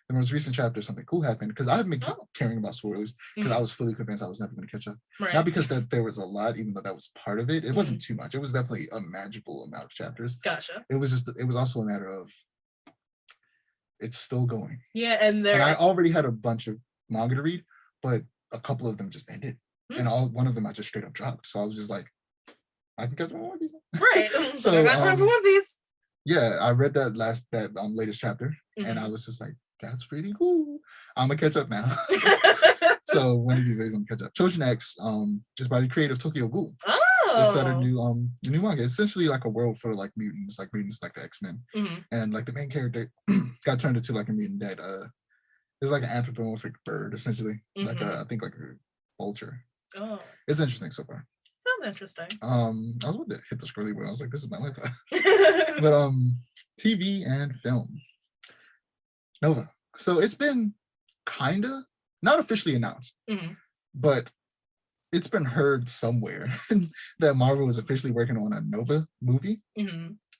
the most recent chapter something cool happened because I haven't been caring about spoilers because I was fully convinced I was never going to catch up. Right. Not because that there was a lot, even though that was part of it. It wasn't too much. It was definitely a manageable amount of chapters. Gotcha. It was also a matter of it's still going. Yeah, and I already had a bunch of manga to read, but a couple of them just ended, and one of them I just straight up dropped. So I was just like, I can catch up on One Piece. Right. So I got time for One Piece. Yeah, I read that latest chapter, and I was just like, that's pretty cool. I'm gonna catch up now. So one of these days I'm gonna catch up. Trojan X, just by the creator of Tokyo Ghoul. They started a new manga. It's essentially like a world for like mutants like the X-Men. And like the main character got turned into like a mutant that is like an anthropomorphic bird, essentially. Like I think like a vulture. Oh. It's interesting so far. Sounds interesting. I was about to hit the scrolly wheel. I was like, this is my laptop. But TV and film. Nova. So it's been kinda not officially announced, but it's been heard somewhere that Marvel is officially working on a Nova movie,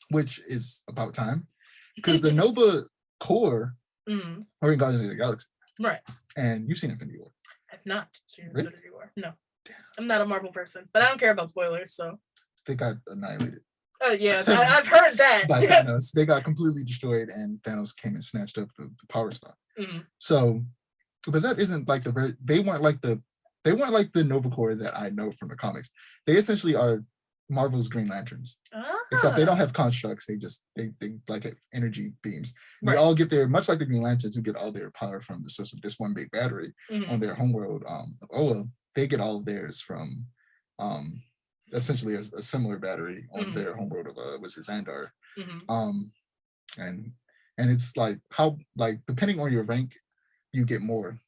which is about time because the Nova core are in Guardians of the Galaxy. Right. And you've seen Infinity War. I've not seen Infinity War. No. Damn. I'm not a Marvel person, but I don't care about spoilers, so. They got annihilated. Yeah, I've heard that. By Thanos. They got completely destroyed and Thanos came and snatched up the Power Stone. So, but that isn't like they weren't like the Nova Corps that I know from the comics. They essentially are Marvel's Green Lanterns. Except they don't have constructs. They like have energy beams. They all get their, much like the Green Lanterns who get all their power from the source of this one big battery on their homeworld of Oa. They get all of theirs from essentially a similar battery on their homeworld of Xandar. And it's like how depending on your rank, you get more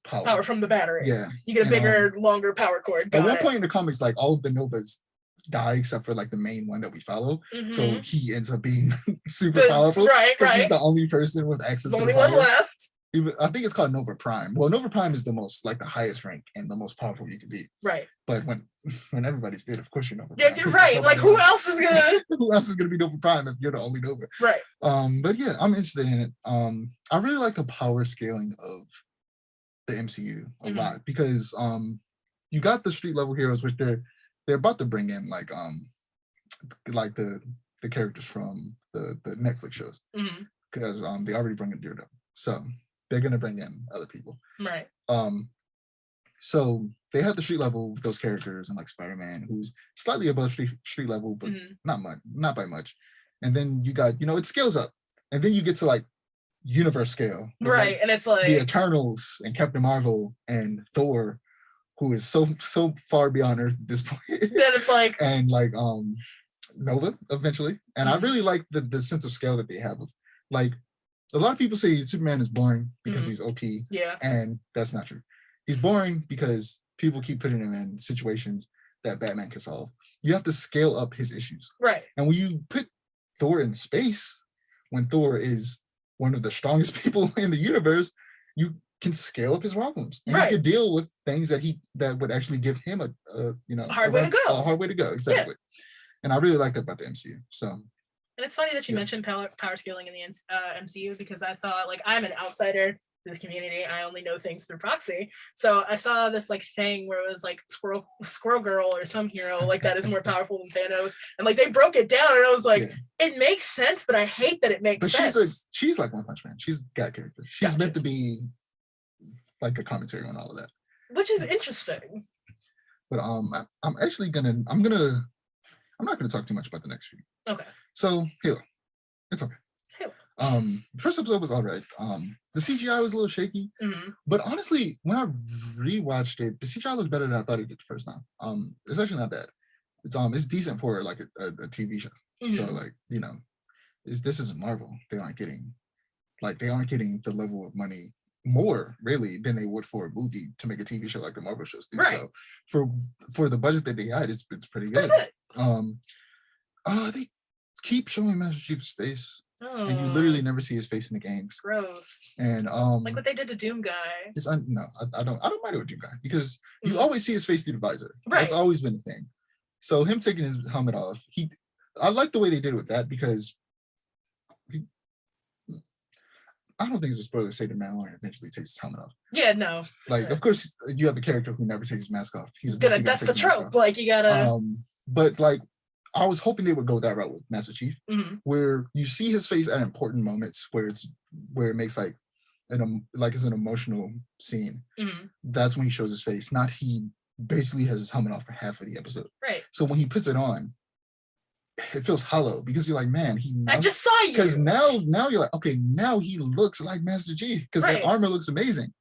power from the battery. Yeah, you get a bigger, longer power cord. At one point in the comics, like all of the Novas die except for like the main one that we follow. So he ends up being super powerful. Right. He's the only person with access to the power. Only one left. I think it's called Nova Prime. Well, Nova Prime is the most like the highest rank and the most powerful you can be. Right. But when everybody's dead, of course you're Nova Prime. Yeah, you're right. Like who else is gonna be Nova Prime if you're the only Nova? Right. But yeah, I'm interested in it. I really like the power scaling of the MCU a lot because you got the street level heroes, which they're about to bring in like the characters from the Netflix shows because they already bring in Daredevil, so they're gonna bring in other people. Right. So they have the street level with those characters and like Spider-Man, who's slightly above street level, but not by much. And then you got, it scales up, and then you get to like universe scale, right? Like, and it's like the Eternals and Captain Marvel and Thor, who is so far beyond Earth at this point. Then it's like and like Nova eventually. And I really like the sense of scale that they have of like a lot of people say Superman is boring because he's OP. Yeah. And that's not true. He's boring because people keep putting him in situations that Batman can solve. You have to scale up his issues. Right. And when you put Thor in space, when Thor is one of the strongest people in the universe, you can scale up his problems. And he can deal with things that would actually give him a hard way to go. A hard way to go, exactly. Yeah. And I really like that about the MCU. So and it's funny that you mentioned power scaling in the MCU because I saw, like, I'm an outsider to this community. I only know things through proxy. So I saw this like thing where it was like Squirrel Girl or some hero like that is more powerful than Thanos. And like they broke it down and I was like, it makes sense, but I hate that it makes sense. But she's like One Punch Man. She's got character. She's meant to be like a commentary on all of that. Which is interesting. But I'm not gonna talk too much about the next few. Okay. So Halo. It's okay. Halo. First episode was all right. The CGI was a little shaky, but honestly, when I rewatched it, the CGI looked better than I thought it did the first time. It's actually not bad. It's decent for like a TV show. So like, you know, this isn't Marvel. They aren't getting the level of money more really than they would for a movie to make a TV show like the Marvel shows do. Right. So for the budget that they had, it's pretty good. They keep showing Master Chief's face. And you literally never see his face in the games. Gross. And like what they did to Doom Guy. No, I don't mind it with Doom Guy because you always see his face through the visor. Right. That's always been a thing. So him taking his helmet off, I like the way they did it with that because I don't think it's a spoiler to say the Mandalorian eventually takes his helmet off. Yeah, no. Like, of course, you have a character who never takes his mask off. That's the trope. Like, you gotta. But like, I was hoping they would go that route with Master Chief, where you see his face at important moments where it makes like it's an emotional scene. That's when he shows his face. Not he basically has his helmet off for half of the episode. Right. So when he puts it on, it feels hollow because you're like, man, I just saw you. Because now you're like, okay, now he looks like Master Chief because that armor looks amazing.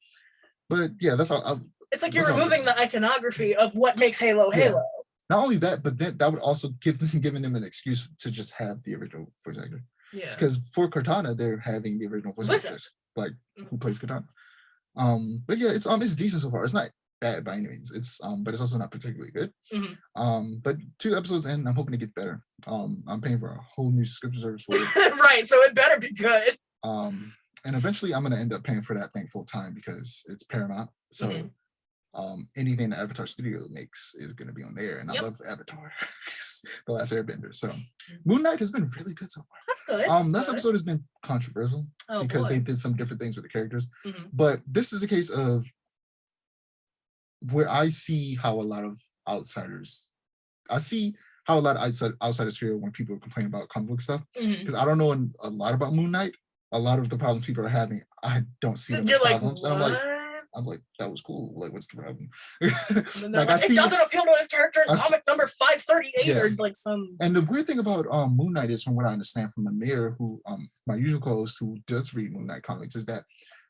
But yeah, that's all. It's like you're removing the iconography of what makes Halo Halo. Not only that, but that would also giving them an excuse to just have the original voice actor. Yeah. Because for Cortana, they're having the original voice actors, like who plays Cortana. But yeah, it's decent so far. It's not bad by any means. It's but it's also not particularly good. But 2 episodes in, I'm hoping to get better. I'm paying for a whole new subscription service for it. Right, so it better be good. And eventually I'm gonna end up paying for that thing full time because it's Paramount. So anything that Avatar Studio makes is going to be on there, and I love Avatar, The Last Airbender. So Moon Knight has been really good so far. That's good. Last episode has been controversial because they did some different things with the characters, but this is a case of where I see how a lot of outsiders feel when people complain about comic book stuff, because I don't know a lot about Moon Knight. A lot of the problems people are having, I don't see them as problems. And I'm like, that was cool. like, what's the problem? Like, it doesn't appeal to his character in comic number 538 or like some. And the weird thing about Moon Knight is, from what I understand from Amir, who my usual co-host who does read Moon Knight comics, is that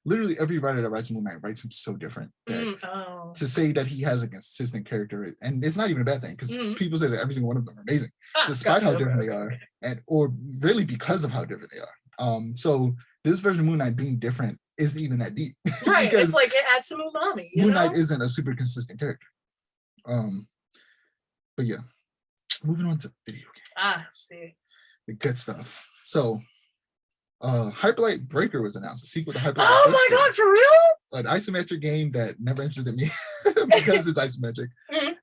literally every writer that writes Moon Knight writes him so different that to say that he has a consistent character, and it's not even a bad thing, because people say that every single one of them are amazing, despite how different they are, or really because of how different they are. So this version of Moon Knight being different isn't even that deep. Right. It's like it adds some umami. Moon Knight isn't a super consistent character. But yeah. Moving on to video games. See. The good stuff. So Hyperlight Breaker was announced, a sequel to Hyperlight. Oh my god, for real? An isometric game that never interested me because it's isometric.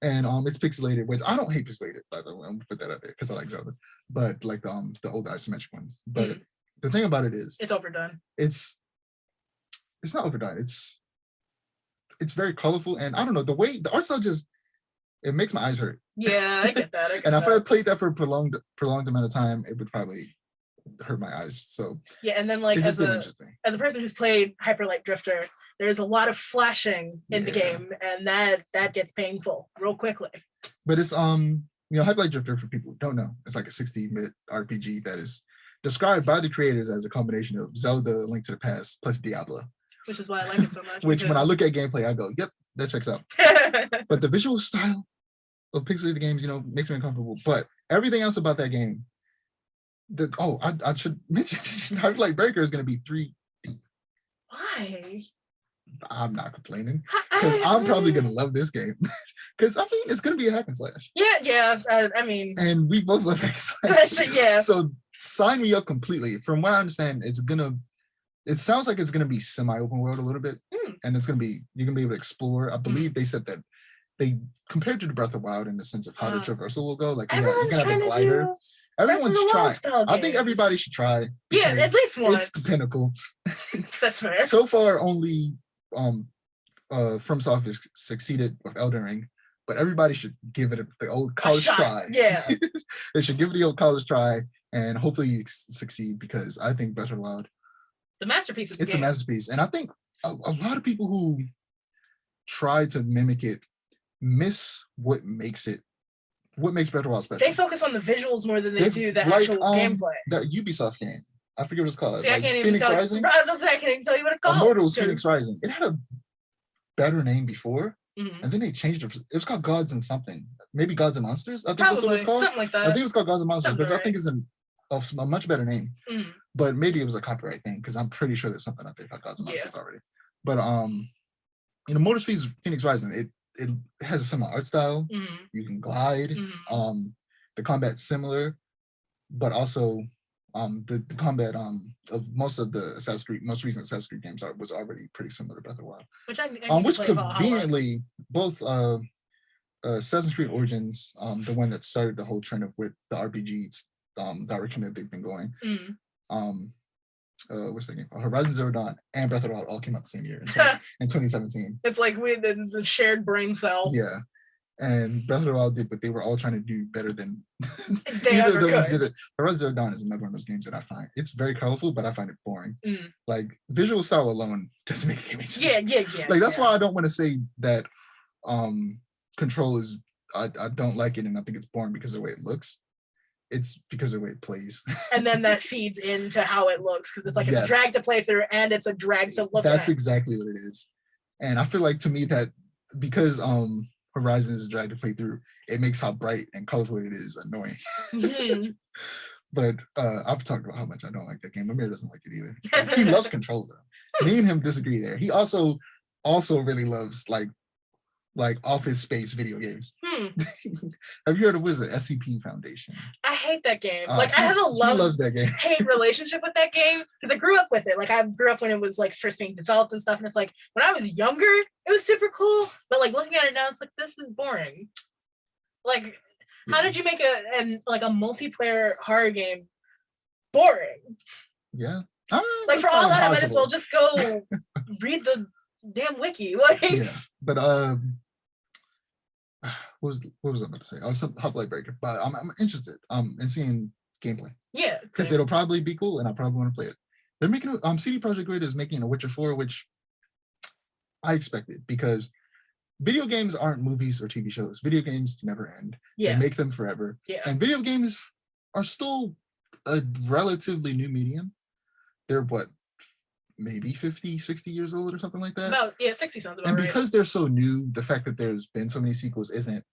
And it's pixelated, which I don't hate pixelated, by the way. I'm gonna put that out there because I like Zelda. But like the older isometric ones. But the thing about it is it's overdone. It's not overdone. It's very colorful, and I don't know, the way the art style it makes my eyes hurt. Yeah, I get that. And if I played that for a prolonged amount of time, it would probably hurt my eyes. So yeah, and then like as a person who's played Hyperlight Drifter, there's a lot of flashing in the game, and that gets painful real quickly. But it's Hyperlight Drifter, for people who don't know, it's like a 60-bit RPG that is described by the creators as a combination of Zelda, Link to the Past, plus Diablo. Which is why I like it so much. Which when I look at gameplay, I go, yep, that checks out. But the visual style of pixelated games, makes me uncomfortable. But everything else about that game, I should mention, Hyperlight Breaker is going to be 3D. Why? I'm not complaining, because I'm probably going to love this game. Because it's going to be a hack and slash. Yeah. And we both love hack and slash. Yeah. So sign me up completely. From what I understand, it sounds like it's going to be semi-open world a little bit, and you're going to be able to explore. I believe they said that they compared to the Breath of the Wild in the sense of how the traversal will go. Like you can have a glider. Everyone's trying. I think everybody should try. Yeah, at least once. It's the pinnacle. That's fair. So far, only FromSoft has succeeded with Elden Ring, but everybody should give it the old college try. Yeah, they should give it the old college try, and hopefully you succeed, because I think Breath of the Wild. It's a masterpiece. It's a masterpiece, and I think a lot of people who try to mimic it miss what makes Breath of the Wild special. They focus on the visuals more than they do the actual gameplay. That Ubisoft game, I forget what it's called. See, I can't even tell. Rising? I was gonna say, I can't even tell you what it's called. Immortals Phoenix Rising. It had a better name before, and then they changed it. It was called Gods and something. maybe Gods and Monsters. I think that's what it's called. Something like that. I think it was called Gods and Monsters, which I right. think is a much better name. Mm. But maybe it was a copyright thing because I'm pretty sure there's something out there called Gods and Monsters already. But Motor Phoenix Rising, it has a similar art style. You can glide. The combat's similar, but also the combat of most of the most recent Assassin's Creed games was already pretty similar to Breath of the Wild. Which conveniently both Assassin's Creed Origins, the one that started the whole trend of with the RPGs direction that they've been going. What's the game? Horizon Zero Dawn and Breath of the Wild all came out the same year in 2017. It's like we the shared brain cell. Yeah. And Breath of the Wild did what they were all trying to do better than either of those did it. Horizon Zero Dawn is another one of those games that I find it's very colorful, but I find it boring. Like visual style alone doesn't make a game. Yeah. Like that's why I don't want to say that Control is I don't like it and I think it's boring because of the way it looks. It's because of the way it plays. And then that feeds into how it looks because it's like it's a drag to play through and it's a drag to look at. That's exactly what it is. And I feel like to me that because Horizon is a drag to play through, it makes how bright and colorful it is annoying. But I've talked about how much I don't like that game. Amir doesn't like it either. He loves Control though. Me and him disagree there. He also really loves like Office Space video games. Have you heard of Wizard SCP Foundation? I hate that game. I have a loves that game. hate relationship with that game because I grew up with it. Like I grew up when it was like first being developed and stuff. And it's like when I was younger, it was super cool. But like looking at it now, it's like this is boring. Like, how did you make a multiplayer horror game boring? Yeah. Like for all that, I might as well just go read the damn wiki. Like yeah. But what was I about to say? Oh, some Half-Life Breaker. But I'm interested in seeing gameplay. Yeah. Because it'll probably be cool and I probably want to play it. They're making CD Projekt Red is making a Witcher 4, which I expected because video games aren't movies or TV shows. Video games never end. Yeah. They make them forever. Yeah. And video games are still a relatively new medium. They're what, maybe 50, 60 years old or something like that? About, 60 sounds about and right. And because they're so new, the fact that there's been so many sequels isn't,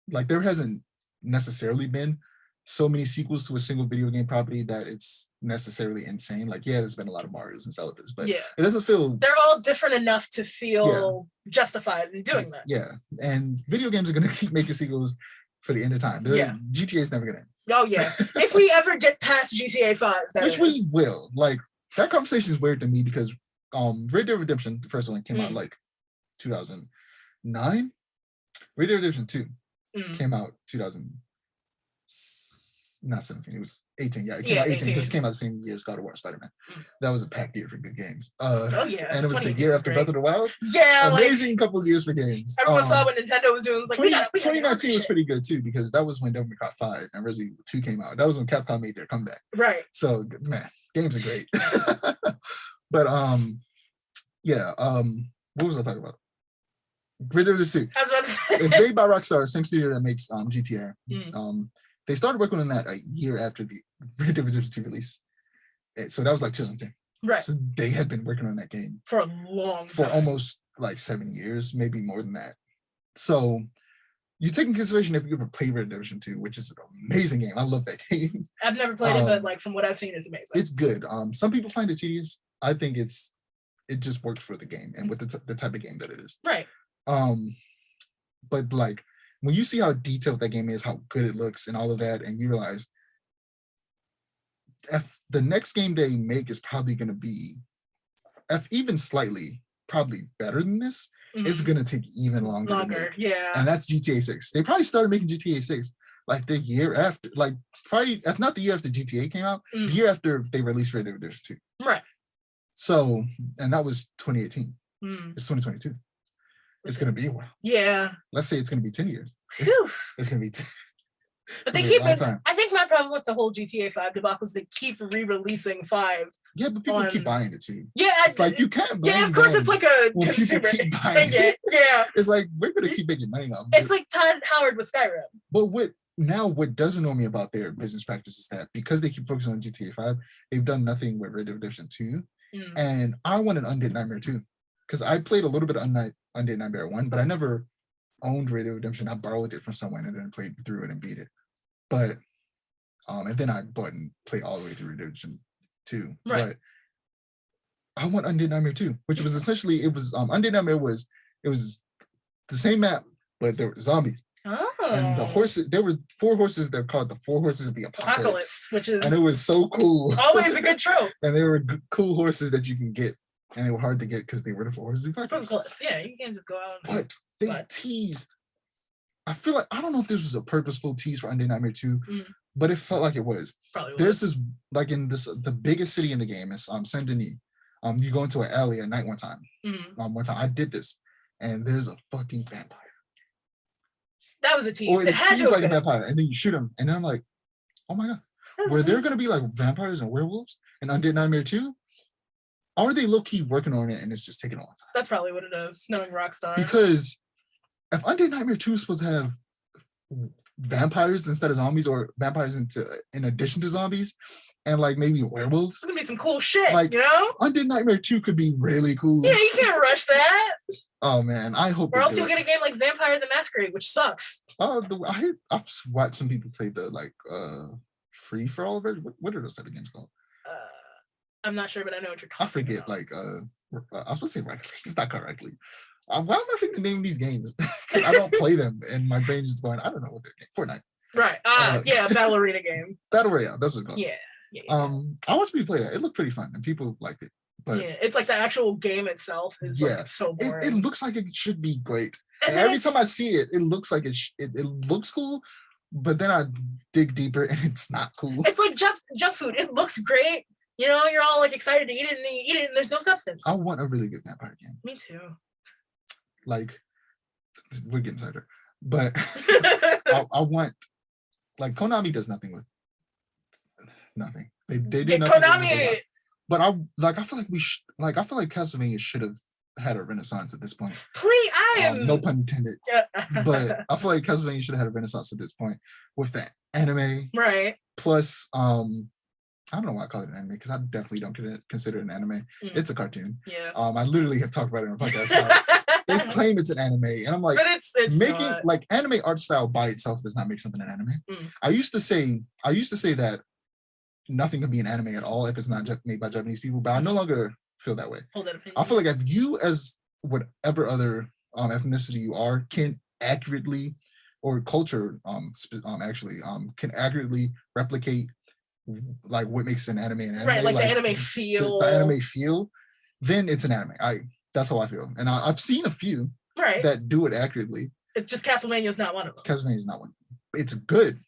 like there hasn't necessarily been so many sequels to a single video game property that it's necessarily insane. Like, yeah, there's been a lot of Marios and Zeldas, but it doesn't feel... They're all different enough to feel justified in doing that. Yeah, and video games are going to keep making sequels for the end of time. GTA is never going to end. Oh, yeah. If we ever get past GTA 5, which we will. Like, that conversation is weird to me because Red Dead Redemption, the first one, came out like 2009. Red Dead Redemption 2 came out 2017. It was 18. Yeah, it came out 18 because it came out the same year as God of War, Spider-Man. That was a packed year for good games. And it was the year after Breath of the Wild. Yeah, amazing couple of years for games. Everyone saw what Nintendo was doing. It was like 2019 was pretty good too because that was when Devil May Cry 5 and Resident Evil 2 came out. That was when Capcom made their comeback. Right. So man, games are great. But what was I talking about? Red Dead Redemption 2. I was about to say. It's made by Rockstar, same studio that makes GTA. They started working on that a year after the Red Dead Redemption 2 release. So that was like 2010. Right. So they had been working on that game for a long time. For almost like 7 years, maybe more than that. So you take in consideration if you ever played Red Dead Redemption 2, which is an amazing game. I love that game. I've never played it, but like from what I've seen, it's amazing. It's good. Some people find it tedious. I think it just worked for the game and with the type of game that it is. Right. But like when you see how detailed that game is, how good it looks and all of that, and you realize if the next game they make is probably going to be, if even slightly, probably better than this, it's going to take even longer to make. Yeah. And that's GTA 6. They probably started making GTA 6 like the year after, like probably, if not the year after GTA came out, the year after they released Red Dead Redemption 2. Right. So, and that was 2018. It's 2022. It's going to be a while. Yeah. Let's say it's going to be 10 years. Whew. It's going to be but they keep it. I think my problem with the whole GTA 5 debacle is they keep re-releasing 5. Yeah, but people keep buying it too. Yeah. It's like you can't blame of course it's like a consumer thing. Yeah. It's like we're going to keep making money now. It's like Todd Howard with Skyrim. But what doesn't know me about their business practice is that because they keep focusing on GTA 5, they've done nothing with Red Dead Redemption 2. And I want an Undead Nightmare 2. Because I played a little bit of Undead Nightmare 1, but I never owned Red Dead Redemption. I borrowed it from someone and then played through it and beat it. But and then I bought and played all the way through Red Dead Redemption 2. Right. But I want Undead Nightmare 2, which was essentially Undead Nightmare was the same map, but there were zombies. Oh. And the horses, there were 4 horses. They're called the 4 horses of the apocalypse, Which is, and it was so cool. Always a good trope. And they were cool horses that you can get, and they were hard to get because they were the 4 horses of the apocalypse. Yeah, you can't just go out. But they teased. I feel like, I don't know if this was a purposeful tease for Undead Nightmare 2, but it felt like it was. Probably There's this, like in this, the biggest city in the game is Saint Denis. You go into an alley at night one time. One time I did this, and there's a fucking vampire. That was a tease. Or it seems like a vampire, and then you shoot him, and then I'm like, oh my god, were there gonna be like vampires and werewolves in Undead Nightmare 2? Or are they low-key working on it and it's just taking a long time? That's probably what it is, knowing Rockstar. Because if Undead Nightmare 2 is supposed to have vampires instead of zombies, or vampires in addition to zombies, and like maybe werewolves, it's gonna be some cool shit, like, you know? Undead Nightmare 2 could be really cool. Yeah, you can't rush that. Oh man, I hope. Or else you'll get a game like Vampire the Masquerade, which sucks. I've watched some people play the like free for all version. What are those type of games called? I'm not sure, but I know what you're talking about. I forget. Like I was supposed to say correctly. It's not correctly. Why am I forgetting the name of these games? Because I don't play them, and my brain is going, I don't know what they're Fortnite. Right. Yeah, Battle Arena game. Battle Royale. That's what it's called. Yeah. I watched people play that. It looked pretty fun, and people liked it. But yeah, it's like the actual game itself is like so boring. It looks like it should be great. And every time I see it, it looks like it looks cool, but then I dig deeper and it's not cool. It's like junk food. It looks great. You know, you're all like excited to eat it, and then you eat it, and there's no substance. I want a really good vampire game. Me too. Like, we're getting tighter, but I want, like, Konami does nothing with nothing. They did nothing. Konami. But I feel like Castlevania should have had a renaissance at this point. Please, no pun intended. But I feel like Castlevania should have had a renaissance at this point with that anime. Right. Plus, I don't know why I call it an anime, because I definitely don't consider it an anime. It's a cartoon. Yeah. I literally have talked about it on a podcast. They claim it's an anime, and I'm like, but it's making not. Like anime art style by itself does not make something an anime. I used to say that nothing can be an anime at all if it's not made by Japanese people, but I no longer feel that way. Hold that opinion. I feel like if you, as whatever other ethnicity you are, can accurately, or culture can accurately replicate like what makes an anime an anime, right? Like the anime feel. The anime feel, then it's an anime. That's how I feel, and I've seen a few that do it accurately. It's just Castlevania is not one of them. Castlevania is not one. It's good.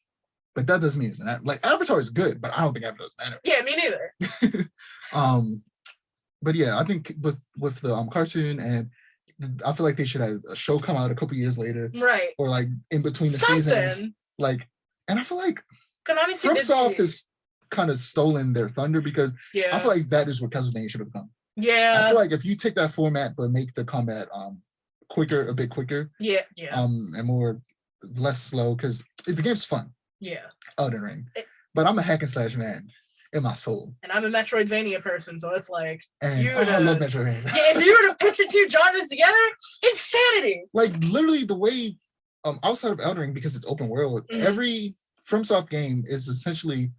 But that doesn't mean it's an anime. Like Avatar is good, but I don't think Avatar is an anime. Yeah, me neither. But yeah, I think with the cartoon, and I feel like they should have a show come out a couple years later, right? Or like in between the seasons, like. And I feel like FromSoft has kind of stolen their thunder, because I feel like that is what Castlevania should have become. Yeah, I feel like if you take that format but make the combat a bit quicker, and less slow, because the game's fun. Yeah. Elden Ring. But I'm a hack and slash man in my soul. And I'm a Metroidvania person, so it's like, and I love Metroidvania. Yeah, if you were to put the two genres together, insanity. Like literally the way outside of Elden Ring, because it's open world, every FromSoft game is essentially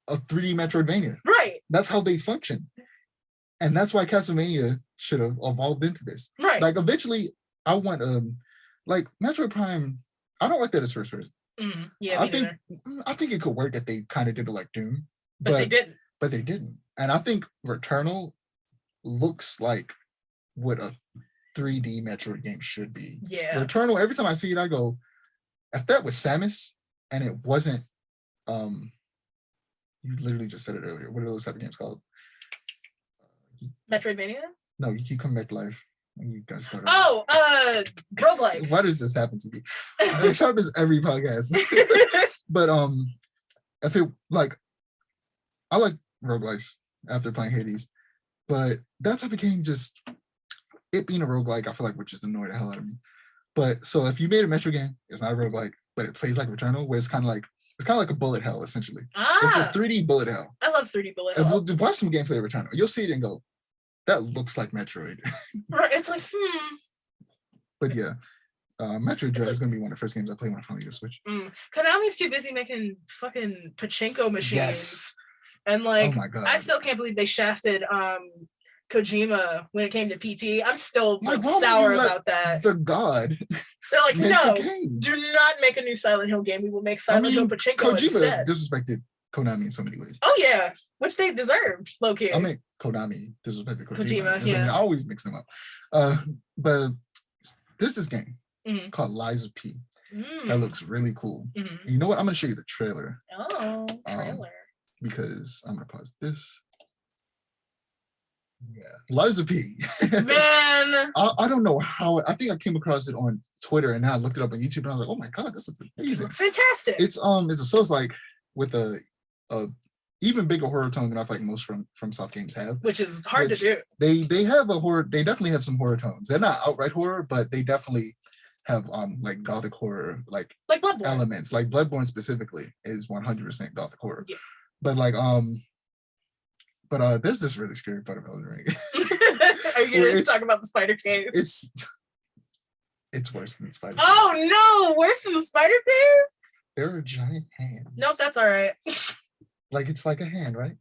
a 3D Metroidvania. Right. That's how they function. And that's why Castlevania should have evolved into this. Right. Like eventually I want like Metroid Prime, I don't like that as first person. Yeah, I think it could work if they kind of did it like Doom, but they didn't. And I think Returnal looks like what a 3D Metroid game should be. Yeah, Returnal. Every time I see it, I go, if that was Samus and it wasn't, you literally just said it earlier. What are those type of games called? Metroidvania? No, you keep coming back to life. You guys start. Roguelike. Why does this happen to me? I shout this every podcast. But if it like, I like roguelikes after playing Hades, but that type of game, just it being a roguelike, I feel like would just annoy the hell out of me. But so if you made a Metro game, it's not a roguelike, but it plays like Returnal, where it's kind of like a bullet hell essentially. It's a 3D bullet hell. I love 3D bullet hell. Watch some gameplay of Returnal. You'll see it and go, that looks like Metroid. Right. It's like, But yeah, Metro Dread is gonna be one of the first games I play when I finally get a Switch. Konami's too busy making fucking pachinko machines. Yes. And like, Oh my God. I still can't believe they shafted Kojima when it came to PT. I'm still Like, like why would sour you let about that. The god. They're like, make no, the game? do not make a new Silent Hill game. We will make Silent Hill Pachinko Kojima instead. disrespected Konami in so many ways. Oh yeah, which they deserved, low key. I mean, Konami disrespected Kojima. Kojima, yeah. I always mix them up. But there's this game called Lies of P. That looks really cool. You know what? I'm gonna show you the trailer. Oh, trailer. Because I'm gonna pause this. Yeah, Lies of P. Man, I don't know how. I think I came across it on Twitter, and now I looked it up on YouTube, and I was like, "Oh my god, this looks amazing! It's fantastic." It's a Souls-like with a even bigger horror tone than I feel like most from soft games have, which is hard to do. They have a horror. They definitely have some horror tones. They're not outright horror, but they definitely have like gothic horror like Bloodborne elements. Like Bloodborne specifically is 100% gothic horror. Yeah. But like there's this really scary part of Elden Ring. Are you gonna talk about the spider cave? It's worse than Spider. Oh no, worse than the spider cave? There are giant hands. Nope, that's all right. Like it's like a hand, right?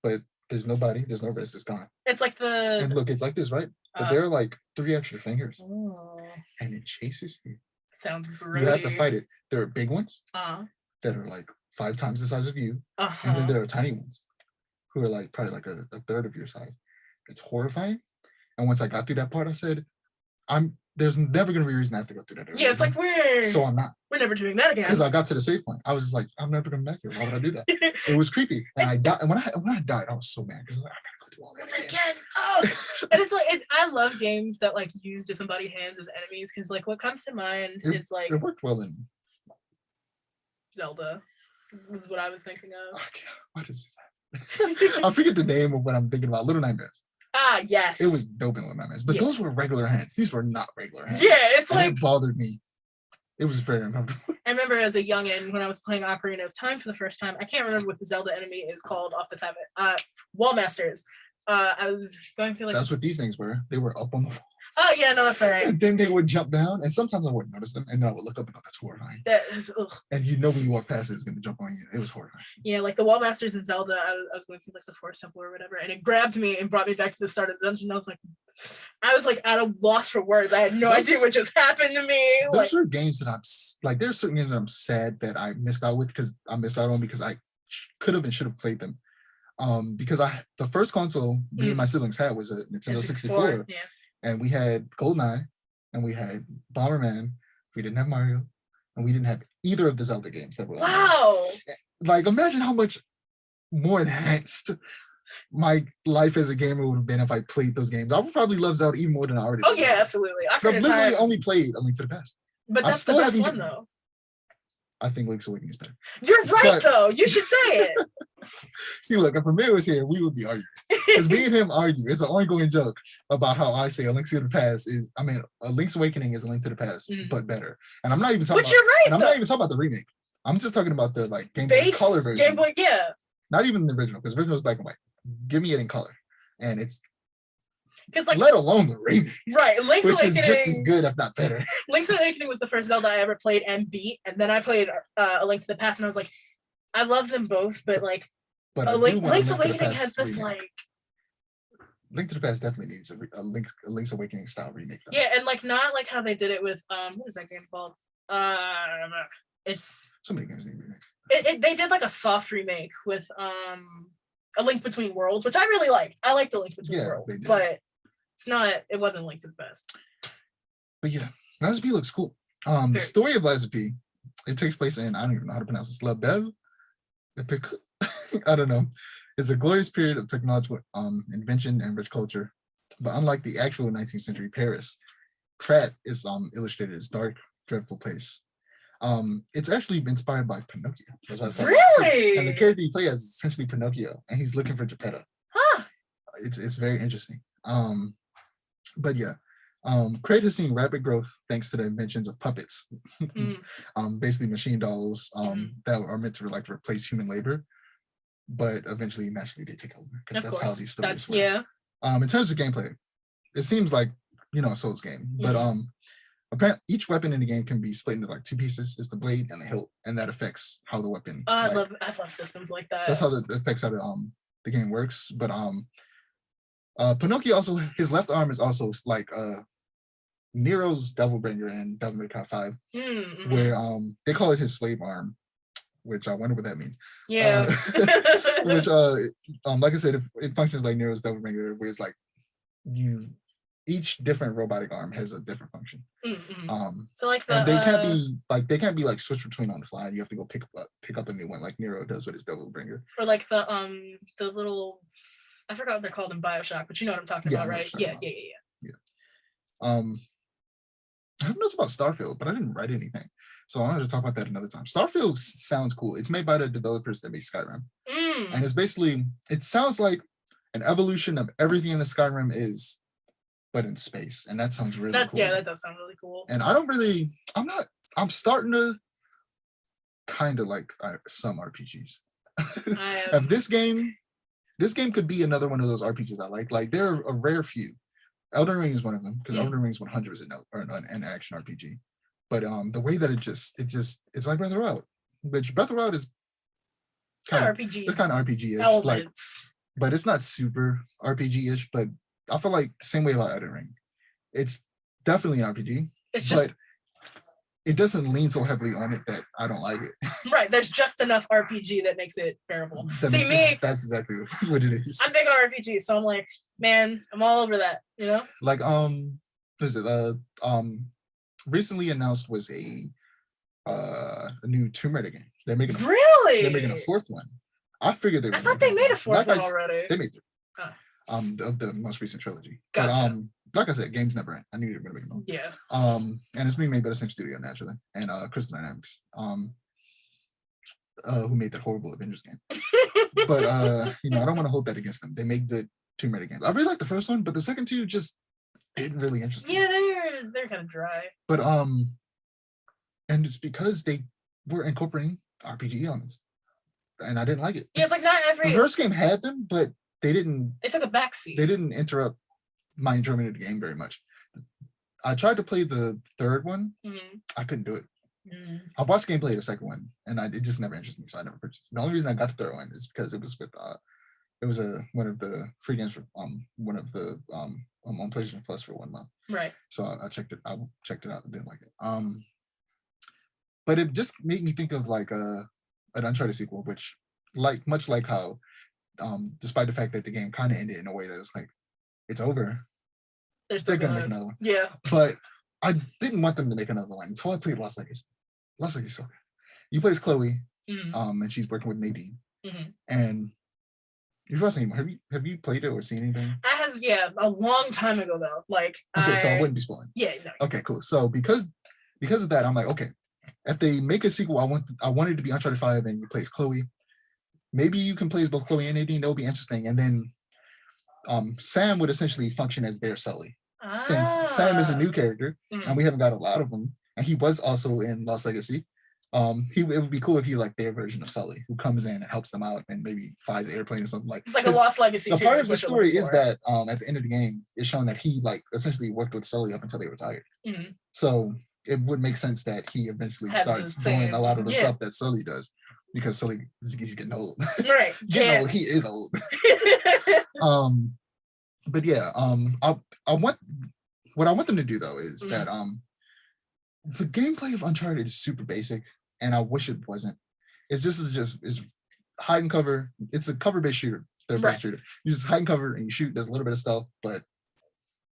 But there's no body, there's no wrist, it's gone. It's like the and look, it's like this, right? But there are like 3 extra fingers. Oh. And it chases you. Sounds great. You have to fight it. There are big ones that are like 5 times the size of you. And then there are tiny ones who are like probably like a third of your size. It's horrifying. And once I got through that part, I said, there's never gonna be a reason I have to go through that. Yeah, it's like we're never doing that again. Because I got to the save point. I was just like, I'm never coming back here. Why would I do that? It was creepy. And I died. And when I died, I was so mad because I gotta go through all that again. Oh, and it's like I love games that like use disembodied hands as enemies because like what comes to mind is like it worked well in Zelda. Was what I was thinking of. Okay. What is this? I forget the name of what I'm thinking about. Little Nightmares. Ah, yes. It was dope in Little Nightmares, but those were regular hands. These were not regular hands. Yeah, it's like it bothered me. It was very uncomfortable. I remember as a youngin' when I was playing Ocarina of Time for the first time. I can't remember what the Zelda enemy is called off the top of it. Wall Masters. I was going through like that's what these things were. They were up on the wall. Oh yeah, no, that's all right. And then they would jump down, and sometimes I wouldn't notice them, and then I would look up and go, "That's horrifying." That is, and you know when you walk past it, it's gonna jump on you. It was horrifying. Yeah, like the Wall Masters in Zelda, I was going through like the Forest Temple or whatever, and it grabbed me and brought me back to the start of the dungeon. I was like at a loss for words. I had no idea what just happened to me. There's certain games that there's certain games that I'm sad that I missed out because I could have and should have played them. Because the first console me and my siblings had was a Nintendo 64. Yeah. And we had GoldenEye, and we had Bomberman. We didn't have Mario, and we didn't have either of the Zelda games that were. Wow! Like, imagine how much more enhanced my life as a gamer would have been if I played those games. I would probably love Zelda even more than I already. Oh yeah, absolutely. I've literally only played A Link to the Past. But that's the best one, though. I think Link's Awakening is better. You're right, though. You should say it. See, look, if Amir was here, we would be arguing. Because me and him argue. It's an ongoing joke about how I say A Link to the Past A Link's Awakening is A Link to the Past, but better. And I'm not even talking I'm not even talking about the remake. I'm just talking about the Game Boy Color version. Game Boy, yeah. Not even the original, because the original is black and white. Give me it in color. And it's like, let alone the remake. Right. Link's which Awakening is just as good, if not better. Link's Awakening was the first Zelda I ever played and beat. And then I played A Link to the Past, and I was like, I love them both, but Link's Awakening has this remake. Link to the Past definitely needs a Link's Awakening style remake. Though. Yeah, and not like how they did it with what is that game called? It's so many games need remakes. They did like a soft remake with A Link Between Worlds, which I really liked. I liked The Link Between Worlds, but it wasn't Link to the Past. But yeah, Lies of P looks cool. The story of Lies of P, it takes place in, I don't even know how to pronounce this, La Belle Epic. I don't know. It's a glorious period of technological invention and rich culture. But unlike the actual 19th century Paris, Krat is illustrated as dark, dreadful place. It's actually inspired by Pinocchio. Really? And the character you play as is essentially Pinocchio, and he's looking for Geppetto. Huh. It's very interesting. But yeah, Krat has seen rapid growth thanks to the inventions of puppets. Basically machine dolls that are meant to replace human labor. But eventually, naturally, they take over because that's how these stories work. Yeah. In terms of gameplay, it seems like a Souls game, but apparently each weapon in the game can be split into like two pieces. It's the blade and the hilt, and that affects how the weapon. I love systems like that. That's how the affects how the game works. But Pinocchio also, his left arm is also like Nero's Devilbringer in Devil May Cry 5, where they call it his slave arm, which I wonder what that means. Yeah. Which like I said, it functions like Nero's Devilbringer, where it's like each different robotic arm has a different function. So like and they can't be like switched between on the fly. You have to go pick up a new one like Nero does with his Devilbringer. Or like the little, I forgot what they're called in BioShock, but you know what I'm talking about, right? Yeah. I have notes about Starfield, but I didn't write anything, so I wanted to talk about that another time. Starfield sounds cool. It's made by the developers that made Skyrim, and it's basically, it sounds like an evolution of everything in the Skyrim is, but in space, and that sounds really cool. Yeah, that does sound really cool. And I'm starting to kind of like some RPGs. If this game could be another one of those RPGs I like. Like, there are a rare few. Elden Ring is one of them, because Elden Ring's 100% an action RPG. But the way that it's like Breath of the Wild, which Breath of the Wild is kind of RPG. It's kind of RPG-ish, like, but it's not super RPG-ish. But I feel like same way about Elden Ring. It's definitely an RPG, but it doesn't lean so heavily on it that I don't like it. Right, there's just enough RPG that makes it bearable. That's exactly what it is. I'm big on RPG, so I'm like, man, I'm all over that, you know? Like, recently announced was a new Tomb Raider game. They're making a fourth one. I figured I thought they made a fourth one already. They made three. Of the most recent trilogy. Gotcha. But like I said, games never end. I knew they were gonna make them. Yeah. And it's being made by the same studio naturally, and Crystal Dynamics, who made that horrible Avengers game. But I don't want to hold that against them. They make good Tomb Raider games. I really liked the first one, but the second two just didn't really interest me. Yeah, they're kind of dry. But and it's because they were incorporating RPG elements, and I didn't like it. Yeah, it's like not every. The first game had them, but they took a backseat. They didn't interrupt my enjoyment of the game very much. I tried to play the third one. I couldn't do it. I watched gameplay of the second one, and it just never interested me, so I never purchased it. The only reason I got the third one is because it was with one of the free games for on PlayStation Plus for 1 month. Right. So I checked it out and didn't like it. But it just made me think of like an Uncharted sequel, which much like how despite the fact that the game kind of ended in a way that it's like, it's over, they're gonna make another one. Yeah. But I didn't want them to make another one until I played Lost Legacy. Lost Legacy is so good. You play as Chloe, and she's working with Nadine. And you've watched anymore. Have you played it or seen anything? I have, yeah, a long time ago though. Like, okay, so I wouldn't be spoiling. Yeah, no. Okay, cool. So because of that, I'm like, okay, if they make a sequel, I want it to be Uncharted 5 and you play as Chloe. Maybe you can play as both Chloe and Nadine. That would be interesting. And then Sam would essentially function as their Sully. Since Sam is a new character and we haven't got a lot of them, and he was also in Lost Legacy, it would be cool if he like their version of Sully, who comes in and helps them out and maybe flies an airplane or something like. It's like a Lost Legacy. The part of the story is that at the end of the game, it's shown that he like essentially worked with Sully up until they retired. So it would make sense that he eventually starts doing a lot of the stuff that Sully does, because Sully he's getting old. Right. Old. He is old. But yeah, I want them to do though is that the gameplay of Uncharted is super basic, and I wish it wasn't. It's hide and cover. It's a cover-based shooter, third-person shooter. You just hide and cover and you shoot. There's a little bit of stealth, but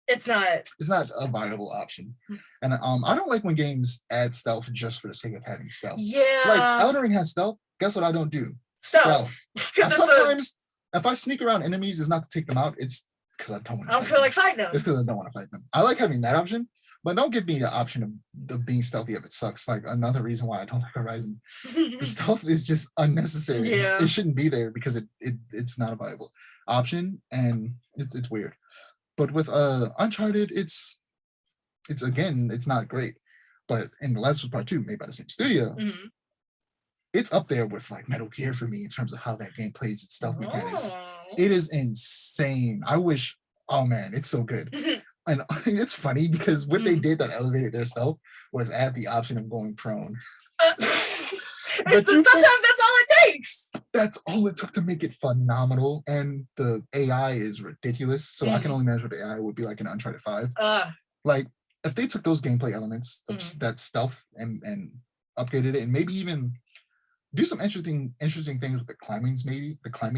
it's not a viable option. And I don't like when games add stealth just for the sake of having stealth. Yeah. Like Elden Ring has stealth. Guess what I don't do? Stealth. And sometimes if I sneak around enemies, it's not to take them out. It's because I don't want to. I don't feel like fighting them. It's because I don't want to fight them. I like having that option, but don't give me the option of being stealthy if it sucks. Like another reason why I don't like Horizon. The stealth is just unnecessary. Yeah. It shouldn't be there because it's not a viable option, and it's weird. But with Uncharted, it's again, it's not great. But in The Last of Us Part 2, made by the same studio, it's up there with like Metal Gear for me in terms of how that game plays its stealth mechanics. It is insane. I wish, oh man, it's so good. And it's funny because what they did that elevated their stealth was add the option of going prone. Sometimes that's all it takes. That's all it took to make it phenomenal. And the AI is ridiculous. So I can only imagine what the AI would be like in Uncharted 5. Like, if they took those gameplay elements of that stealth and upgraded it, and maybe even do some interesting things with the climbing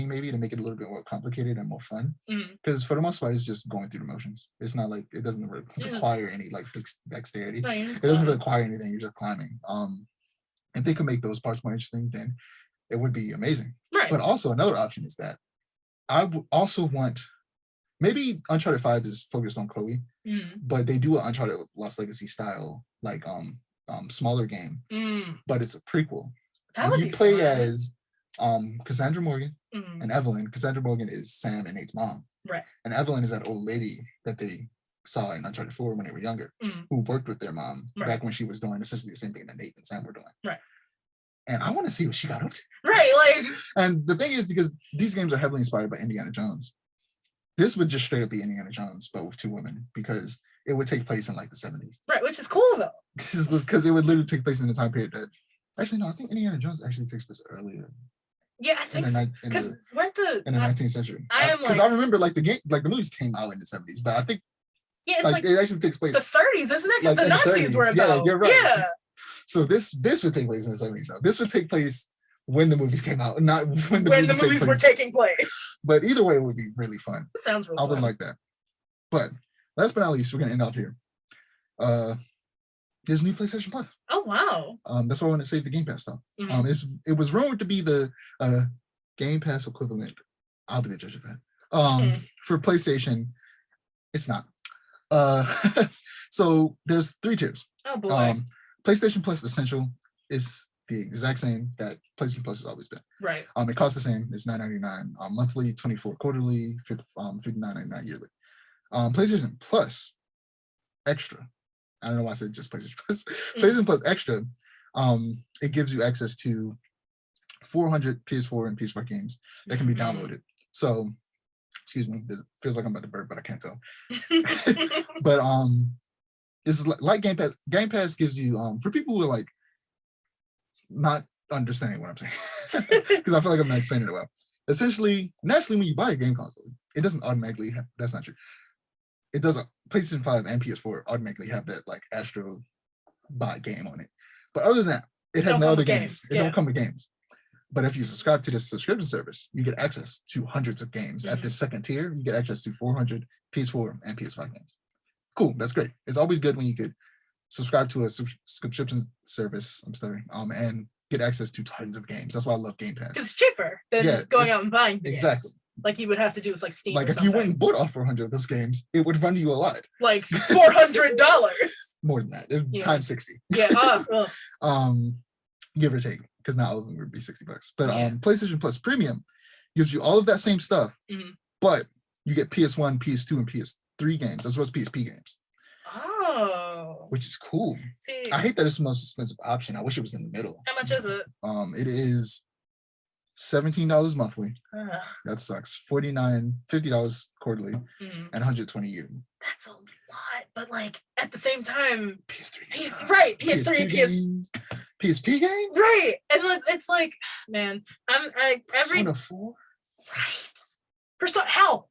maybe to make it a little bit more complicated and more fun. Because for the most part, it's just going through the motions. It's not like it doesn't require any like dexterity. No, it doesn't require anything. You're just climbing. If they could make those parts more interesting, then it would be amazing. Right. But also another option is that I would also want, maybe Uncharted 5 is focused on Chloe, but they do an Uncharted Lost Legacy style, like smaller game, but it's a prequel. And you play as Cassandra Morgan and Evelyn. Cassandra Morgan is Sam and Nate's mom. Right. And Evelyn is that old lady that they saw in Uncharted 4 when they were younger, who worked with their mom back when she was doing essentially the same thing that Nate and Sam were doing. Right. And I want to see what she got up to. Right, like. And the thing is, because these games are heavily inspired by Indiana Jones, this would just straight up be Indiana Jones, but with two women, because it would take place in like the 70s. Right, which is cool though. Because it would literally take place in the time period that, actually no, I think Indiana Jones actually takes place earlier. Yeah, I think so. Because in the 19th century. Because I remember like the movies came out in the 70s, but I think it's it actually takes place the 30s, isn't it? Because the Nazis were about. Yeah, you're right. Yeah. So this would take place in the 70s though. This would take place when the movies came out, not when the movies were taking place. But either way, it would be really fun. It sounds really fun. I would like that. But last but not least, we're gonna end off here. There's new PlayStation Plus. Oh wow. That's why I want to save the Game Pass stuff. It was rumored to be the Game Pass equivalent. I'll be the judge of that. For PlayStation, it's not. So there's 3 tiers. Oh boy. PlayStation Plus Essential is the exact same that PlayStation Plus has always been. Right. It costs the same. It's $9.99 monthly, $24 quarterly, $59.99 yearly. PlayStation Plus Extra. I don't know why I said just PlayStation Plus. PlayStation Plus Extra. It gives you access to 400 PS4 and PS5 games that can be downloaded. So, excuse me, this feels like I'm about to burp, but I can't tell. But this is like Game Pass. Game Pass gives you for people who are like not understanding what I'm saying, because I feel like I'm not explaining it well. Essentially, naturally, when you buy a game console, it doesn't automatically that's not true. It doesn't. PlayStation 5 and PS4 automatically have that like Astro Bot game on it. But other than that, it has no other games. It don't come with games. But if you subscribe to this subscription service, you get access to hundreds of games. At the second tier, you get access to 400 PS4 and PS5 games. Cool, that's great. It's always good when you could subscribe to a subscription service. And get access to tons of games. That's why I love Game Pass. It's cheaper than going out and buying games. Exactly. Like you would have to do with like Steam. Like if you went and bought all 400 of those games, it would run you a lot. Like $400. More than that. Times 60. Yeah. Give or take, because not all of them would be $60. But PlayStation Plus Premium gives you all of that same stuff, but you get PS1, PS2, and PS3 games as well as PSP games. Oh. Which is cool. See, I hate that it's the most expensive option. I wish it was in the middle. How much is it? It is $17 monthly. That sucks. $50 quarterly, and $120 yearly. That's a lot, but like at the same time, PS3, right? PS3, PSP games, right? And it's like, man, Persona 4, right?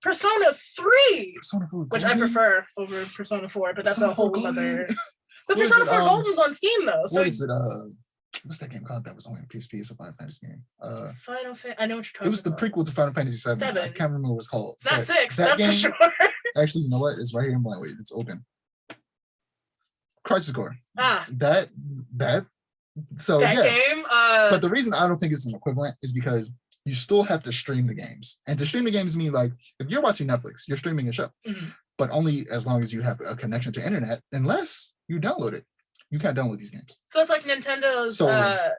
Persona 3, which I prefer over Persona 4, but that's Persona a whole other. But Persona 4 Golden's on Steam though. So what is it? What's that game called that was only on PSP? It's a Final Fantasy game. Final Fantasy. I know what you're talking about. It was the prequel to Final Fantasy 7. I can't remember what it's called. It's not 6, that's game, for sure. Actually, you know what? It's right here in my way. It's open. Crisis Core. That game. But the reason I don't think it's an equivalent is because you still have to stream the games. And to stream the games mean like if you're watching Netflix, you're streaming a show. But only as long as you have a connection to internet, unless you download it. You can't download these games. So it's like Nintendo's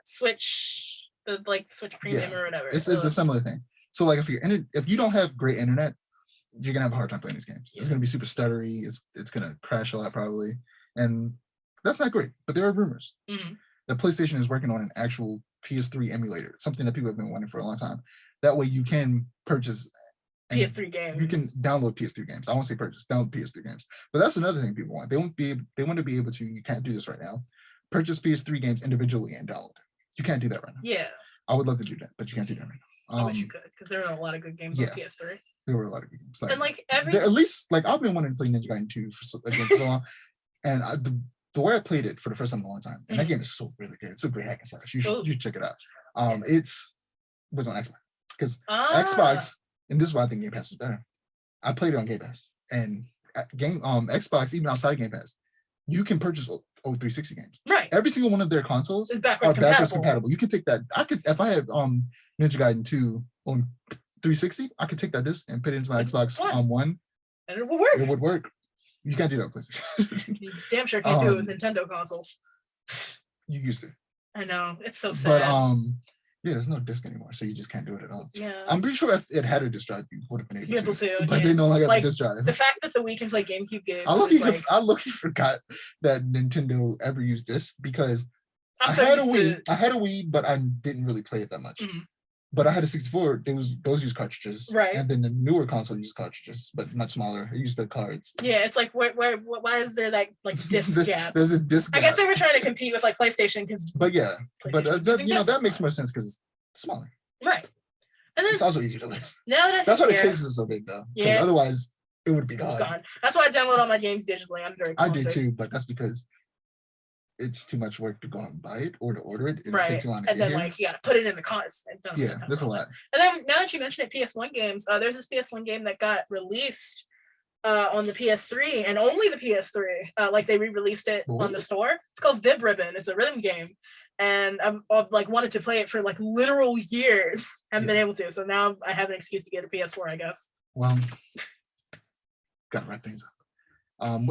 Switch, the like Switch Premium or whatever. It's a similar thing. So like if you don't have great internet, you're gonna have a hard time playing these games. It's gonna be super stuttery. It's gonna crash a lot probably, and that's not great. But there are rumors that PlayStation is working on an actual PS3 emulator, something that people have been wanting for a long time. That way you can purchase And PS3 games. You can download PS3 games. I won't say purchase, download PS3 games. But that's another thing people want. They want to be able to, you can't do this right now, purchase PS3 games individually and download them. You can't do that right now. Yeah. I would love to do that, but you can't do that right now. I wish you could, because there are a lot of good games on PS3. There were a lot of good games. And like at least like I've been wanting to play Ninja Gaiden 2 for so long. And the way I played it for the first time in a long time, and that game is so really good. It's a great hack and slash. You should check it out. It was on Xbox. Because Xbox, and this is why I think Game Pass is better. I played it on Game Pass. And Xbox, even outside of Game Pass, you can purchase 360 games. Right. Every single one of their consoles is backwards compatible. You can take that. If I had Ninja Gaiden 2 on 360, I could take that disc and put it into my Xbox One. And it would work. It would work. You can't do that with PlayStation. You damn sure can't do it with Nintendo consoles. You used to. I know. It's so sad. But there's no disc anymore, so you just can't do it at all. Yeah. I'm pretty sure if it had a disc drive, you would have been able to. But yeah. they no longer have a disc drive. The fact that the Wii can play GameCube games. I look forgot that Nintendo ever used disc because I had a Wii, but I didn't really play it that much. Mm-hmm. But I had a 64. Those use cartridges, right? And then the newer console used cartridges, but much smaller. It used the cards. Yeah, it's like why is there that like disc gap? There's a disc gap. I guess they were trying to compete with like PlayStation because. But yeah, that makes more sense because it's smaller. Right, and then it's also easier to lose. That's why the case is so big though. Yeah. Otherwise, it would be gone. That's why I download all my games digitally. I'm very. I do too, but that's because it's too much work to go and buy it or to order it. It'll take too long to and then here. Like you gotta put it in the cons. Yeah, there's a lot. And then now that you mentioned it, PS1 games, there's this PS1 game that got released on the PS3 and only the PS3. Like they re-released it on the store. It's called Vib Ribbon. It's a rhythm game, and I've like wanted to play it for like literal years. Haven't been able to. So now I have an excuse to get a PS4, I guess. Well, gotta wrap things up.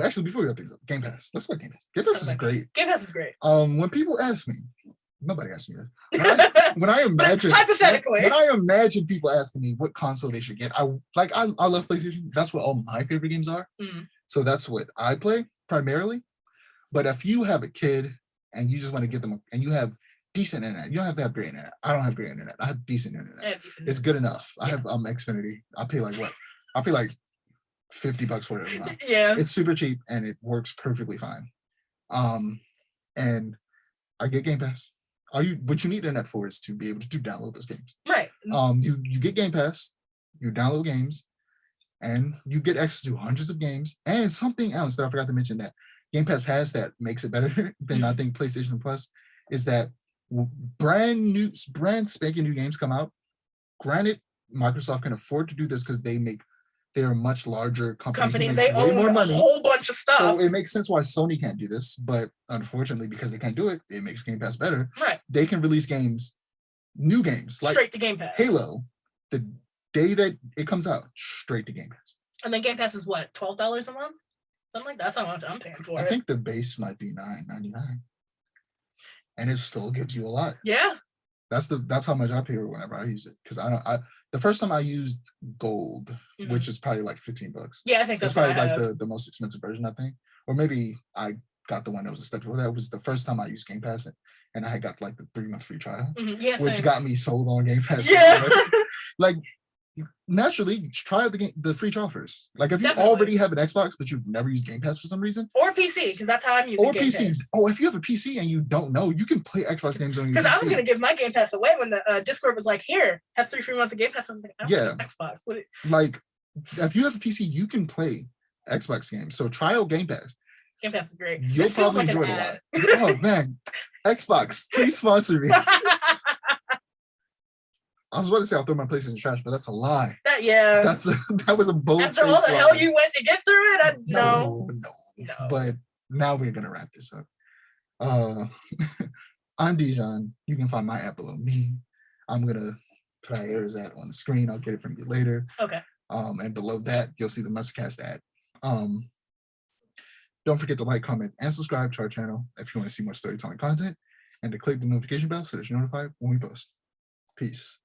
Actually, before we wrap things up, Game Pass. Let's talk Game Pass. Game Pass is great. Game Pass is great. When people ask me, nobody asks me that. When I imagine hypothetically, when I imagine people asking me what console they should get, I love PlayStation. That's what all my favorite games are. Mm. So that's what I play primarily. But if you have a kid and you just want to get them, and you have decent internet, you don't have to have great internet. I don't have great internet. I have decent internet. It's good enough. Yeah. I have Xfinity. I pay like what? I pay like $50 for it. Yeah, it's super cheap and it works perfectly fine. And I get Game Pass. What you need internet for is to be able to download those games. Right. You get Game Pass, you download games, and you get access to hundreds of games. And something else that I forgot to mention that Game Pass has that makes it better than I think PlayStation Plus is that brand spanking new games come out. Granted, Microsoft can afford to do this because they're a much larger company. They own more money, a whole bunch of stuff. So it makes sense why Sony can't do this, but unfortunately, because they can't do it, it makes Game Pass better. Right. They can release games, new games, like straight to Game Pass. Halo, the day that it comes out, straight to Game Pass. And then Game Pass is what, $12 a month? Something like that. That's how much I'm paying for it. I think the base might be $9.99, and it still gives you a lot. Yeah. That's how much I pay whenever I use it, because the first time I used Gold, which is probably like $15. Yeah, I think that's probably like the most expensive version, I think. Or maybe I got the one that was a step before that. It was the first time I used Game Pass, and I had got like the 3-month free trial, which got me sold on Game Pass. Yeah. Like, naturally, try the free trial first. Like, if you already have an Xbox, but you've never used Game Pass for some reason. Or PC, because that's how I'm using Game PC. Pass. Oh, if you have a PC and you don't know, you can play Xbox games on your PC. Because I was going to give my Game Pass away when the Discord was like, here, have 3 free months of Game Pass. I was like, I don't have Xbox. Like, if you have a PC, you can play Xbox games. So trial Game Pass. Game Pass is great. You'll probably enjoy it a lot. Oh, man. Xbox, please sponsor me. I was about to say I'll throw my place in the trash, but that's a lie. That was a bold. After all the hell you went to get through it, no. But now we're gonna wrap this up. I'm Dijon. You can find my app below me. I'm gonna put Aiara's ad on the screen. I'll get it from you later. Okay. And below that, you'll see the Mustcast ad. Don't forget to like, comment, and subscribe to our channel if you want to see more storytelling content, and to click the notification bell so that you're notified when we post. Peace.